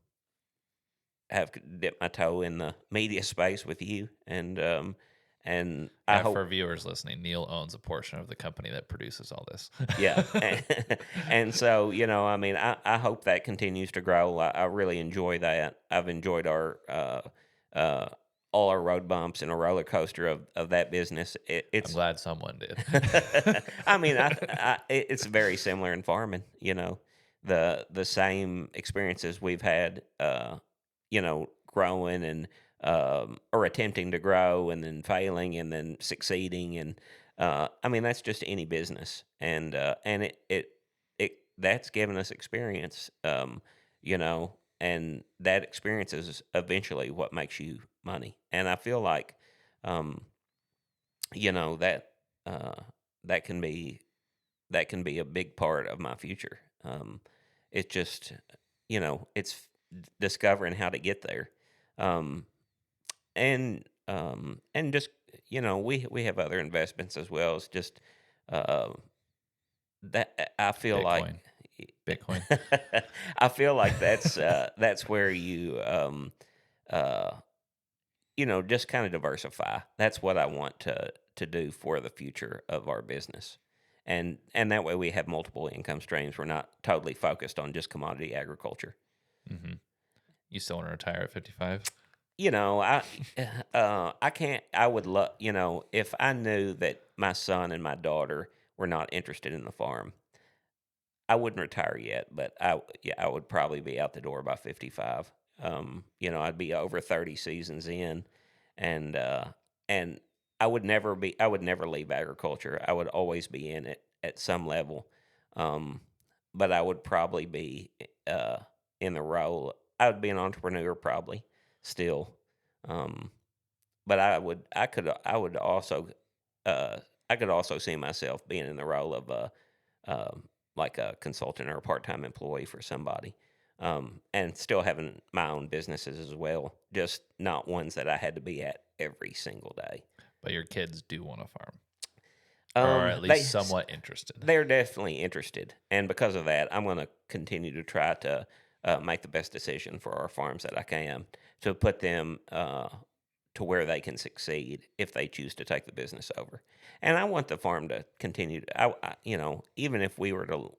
have dipped my toe in the media space with you, and I Yeah, for hope, viewers listening, Neil owns a portion of the company that produces all this. yeah, and so I mean, I hope that continues to grow. I really enjoy that. I've enjoyed our uh, all our road bumps and a roller coaster of that business. I'm It's glad someone did. I mean, it's very similar in farming. The same experiences we've had. Growing and or attempting to grow and then failing and then succeeding, and I mean that's just any business, and it that's given us experience. And that experience is eventually what makes you money. And I feel like um, that uh, that can be a big part of my future. It just, it's discovering how to get there, um, and just we have other investments as well. It's just uh, that I feel like. Bitcoin. Bitcoin. I feel like that's where you uh, just kind of diversify. That's what I want to do for the future of our business. And that way we have multiple income streams. We're not totally focused on just commodity agriculture. Hmm. You still want to retire at 55? I I can't I would love, if I knew that my son and my daughter were not interested in the farm, I wouldn't retire yet, but I would probably be out the door by 55. I'd be over 30 seasons in, and and I would never leave agriculture. I would always be in it at some level. Um, but I would probably be uh, in the role. I would be an entrepreneur probably still. Um, but I would also, uh, I could also see myself being in the role of um, like a consultant or a part-time employee for somebody, and still having my own businesses as well, just not ones that I had to be at every single day. But your kids do want to farm, or are Um, at they least somewhat interested. they're definitely interested, and because of that, I'm going to continue to try to make the best decision for our farms that I can to put them to where they can succeed if they choose to take the business over. And I want the farm to continue. Even if we were to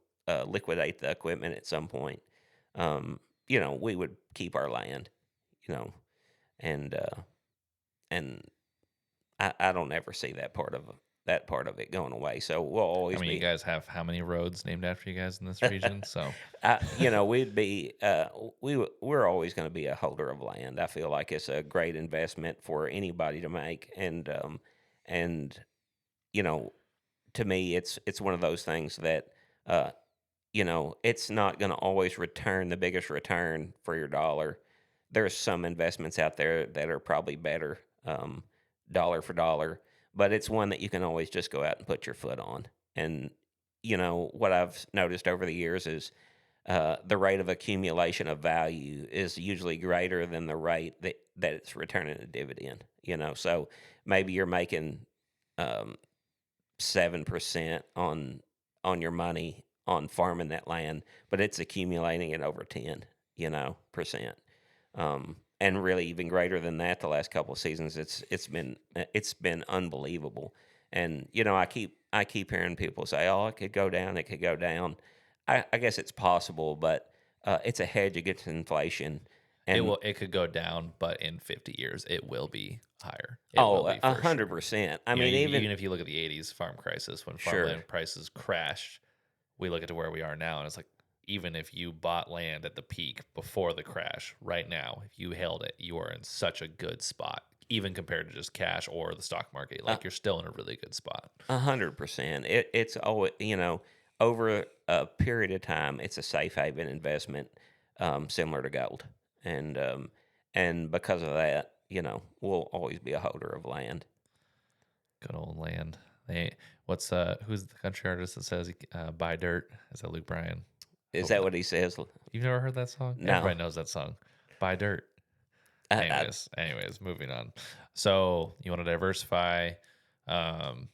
liquidate the equipment at some point, we would keep our land. You know, and and I don't ever see that part of it going away. So we'll I always mean, you be, guys have how many roads named after you guys in this region? So we'd be, we're always going to be a holder of land. I feel like it's a great investment for anybody to make, and you know, to me, it's one of those things that, uh, it's not going to always return the biggest return for your dollar. There's some investments out there that are probably better, dollar for dollar, but it's one that you can always just go out and put your foot on. And what I've noticed over the years is the rate of accumulation of value is usually greater than the rate that it's returning a dividend. So maybe you're making um, 7% on your money on farming that land, but it's accumulating it over 10, percent. And really even greater than that the last couple of seasons. It's been unbelievable. And I keep hearing people say, "Oh, it could go down, it could go down." I guess it's possible, but it's a hedge against inflation. And it could go down, but in 50 years, it will be higher. It will oh, be a for hundred sure. percent. I You know, mean, even even if you look at the 80s farm crisis, when sure. farmland prices crashed, we look at where we are now, and it's like, even if you bought land at the peak before the crash, right now, if you held it, you are in such a good spot, even compared to just cash or the stock market. Uh, Like, you're still in a really good spot. 100%. It's always, over a period of time, it's a safe haven investment, similar to gold, and because of that, we'll always be a holder of land. Good old land. Who's the country artist that says buy dirt? Is that Luke Bryan? Is Hope that not. what he says? You've never heard that song? No. Everybody knows that song. Buy dirt. I, Anyways, moving on. So you want to diversify. Um,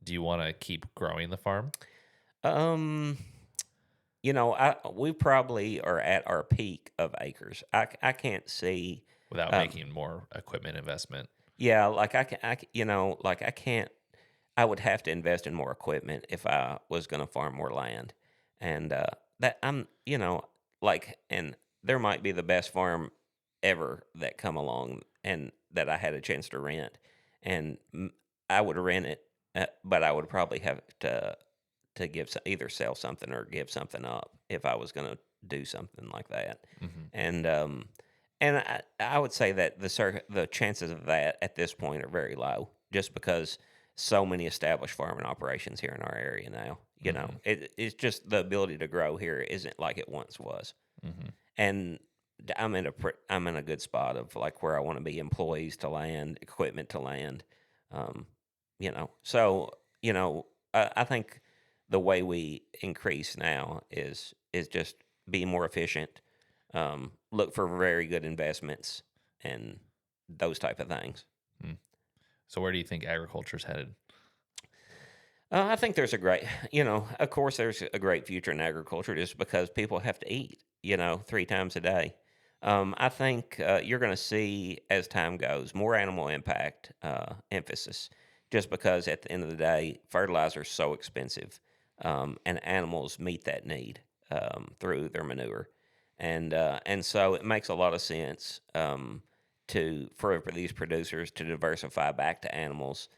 do you want to keep growing the farm um, we probably are at our peak of acres. I can't see. without Um, making more equipment investment? yeah, like like I can't. I would have to invest in more equipment if I was going to farm more land, and that and there might be the best farm ever that come along, and that I had a chance to rent, and I would rent it, but I would probably have to either sell something or give something up if I was going to do something like that, Hmm. and I would say that the chances of that at this point are very low, just because so many established farming operations here in our area now. Hmm. It's just the ability to grow here isn't like it once was, Hmm. and I'm in a good spot of like where I want to be, employees to land, equipment to land, um, So I think the way we increase now is just be more efficient, look for very good investments, and those type of things. So where do you think agriculture's headed? I think there's of course, there's a great future in agriculture just because people have to eat, 3 times a day. I think you're going to see as time goes more animal impact emphasis, just because at the end of the day, fertilizer is so expensive, and animals meet that need through their manure, and so it makes a lot of sense for these producers to diversify back to animals,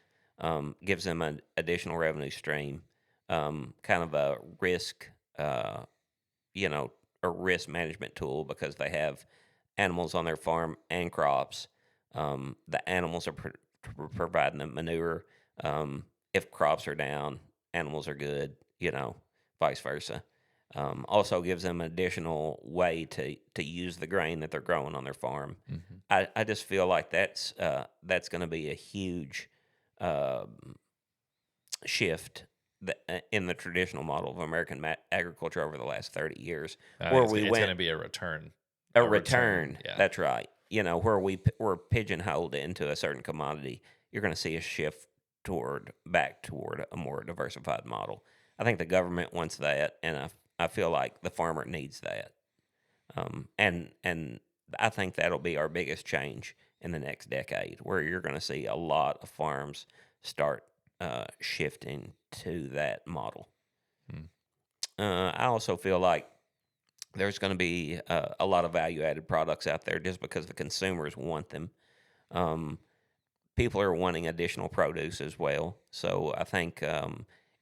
gives them an additional revenue stream, kind of a risk uh, you know, a risk management tool because they have animals on their farm and crops. The animals are providing them manure. If crops are down, animals are good, vice versa. Also gives them an additional way to use the grain that they're growing on their farm. Hmm. I just feel like that's going to be a huge um, shift in the traditional model of American agriculture over the last 30 years, I think where it's, we it's going went to be a return. a A return. return. Yeah. That's right. Where we're pigeonholed into a certain commodity, you're going to see a shift back toward a more diversified model. I think the government wants that, and I feel like the farmer needs that. And I think that'll be our biggest change in the next decade, where you're going to see a lot of farms start shifting to that model. Hmm. I also feel like there's going to be a lot of value added products out there just because the consumers want them. Um, People are wanting additional produce as well. So I think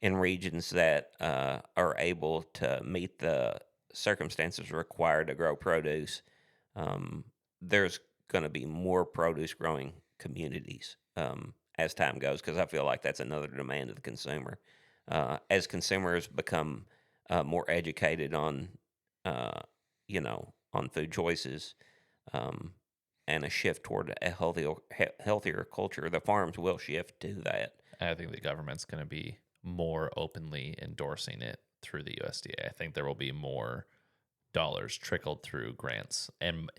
in regions that are able to meet the circumstances required to grow produce, um, there's going to be more produce growing communities as time goes, because I feel like that's another demand of the consumer. As consumers become more educated uh, on food choices, um, and a shift toward a healthier culture, the farms will shift to that. I think the government's going to be more openly endorsing it through the USDA. I think there will be more dollars trickled through grants, and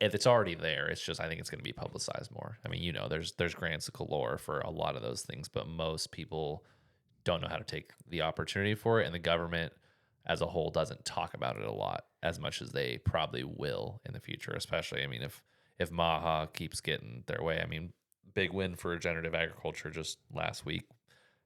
if it's already there, it's just I think it's going to be publicized more. I mean, there's grants galore for a lot of those things, but most people don't know how to take the opportunity for it, and the government as a whole doesn't talk about it a lot as much as they probably will in the future. Especially, I mean, if Maha keeps getting their way, I mean, big win for regenerative agriculture just last week.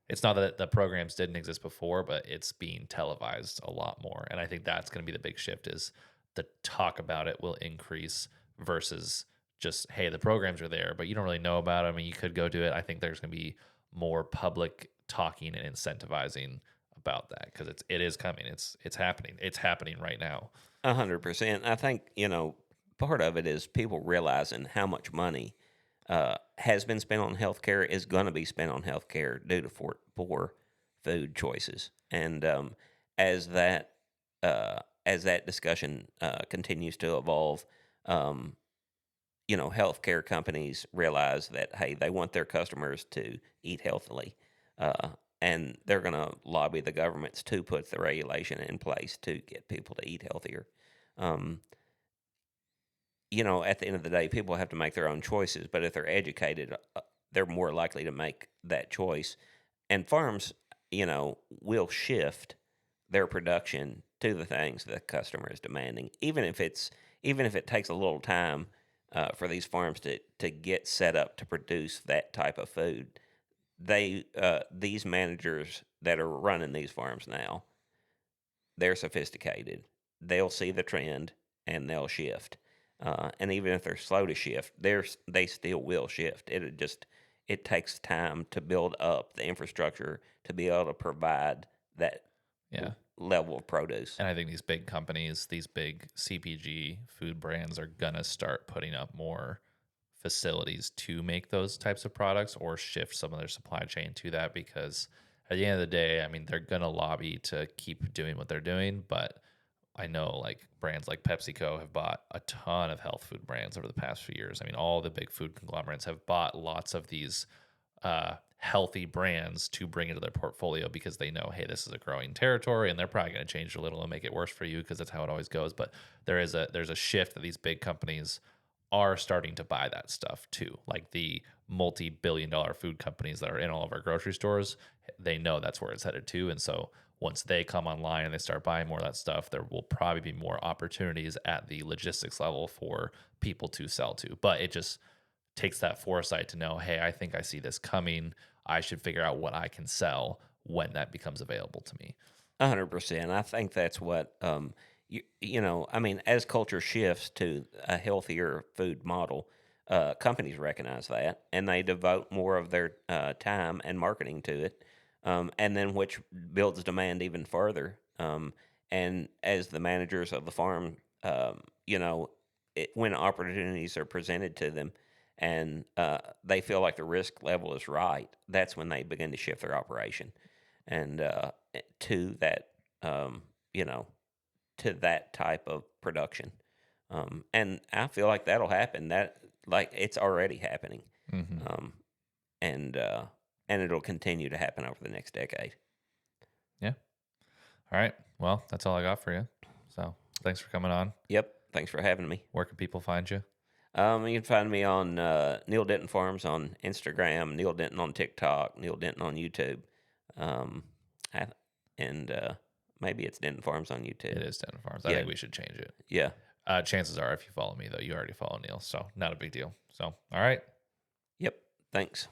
It's not that the programs didn't exist before, but it's being televised a lot more. And I think that's going to be the big shift is the talk about it will increase versus just, hey, the programs are there, but you don't really know about them and you could go do it. I think there's going to be more public talking and incentivizing about that because it is coming. It's happening. It's happening right now. 100%. I think, part of it is people realizing how much money has been spent on healthcare is going to be spent on healthcare due to poor food choices. And as that as that discussion continues to evolve, um, healthcare companies realize that, hey, they want their customers to eat healthily. Uh, and they're going to lobby the governments to put the regulation in place to get people to eat healthier. Um, at the end of the day, people have to make their own choices, but if they're educated, they're more likely to make that choice. And farms, will shift their production to the things the customer is demanding, even if it takes a little time for these farms to get set up to produce that type of food. These managers that are running these farms now, they're sophisticated. They'll see the trend and they'll shift. And even if they're slow to shift, they still will shift. It takes time to build up the infrastructure to be able to provide that Yeah. level of produce. And I think these big companies, these big CPG food brands are going to start putting up more facilities to make those types of products or shift some of their supply chain to that because at the end of the day, I mean, they're going to lobby to keep doing what they're doing. But I know like brands like PepsiCo have bought a ton of health food brands over the past few years. I mean, all the big food conglomerates have bought lots of these healthy brands to bring into their portfolio because they know, hey, this is a growing territory, and they're probably going to change it a little and make it worse for you because that's how it always goes. But there's a shift that these big companies are starting to buy that stuff too. Like the multi-billion-dollar food companies that are in all of our grocery stores, they know that's where it's headed to, and so once they come online and they start buying more of that stuff, there will probably be more opportunities at the logistics level for people to sell to. But it just takes that foresight to know, hey, I think I see this coming. I should figure out what I can sell when that becomes available to me. 100%. I think that's what I mean, as culture shifts to a healthier food model, companies recognize that and they devote more of their time and marketing to it, and then which builds demand even further. and as the managers of the farm, you know, when opportunities are presented to them, and they feel like the risk level is right, that's when they begin to shift their operation, and to that, you know, to that type of production. And I feel like that'll happen. That like it's already happening, Mm-hmm. um, and uh, and it'll continue to happen over the next decade. Yeah. All right. Well, that's all I got for you. So thanks for coming on. Yep. Thanks for having me. Where can people find you? You can find me on Neil Denton Farms on Instagram, Neil Denton on TikTok, Neil Denton on YouTube, um, I, and maybe it's Denton Farms on YouTube. It is Denton Farms. I Yeah. think we should change it. Yeah. Chances are, if you follow me, though, you already follow Neil. So not a big deal. So, all right. Yep. Thanks.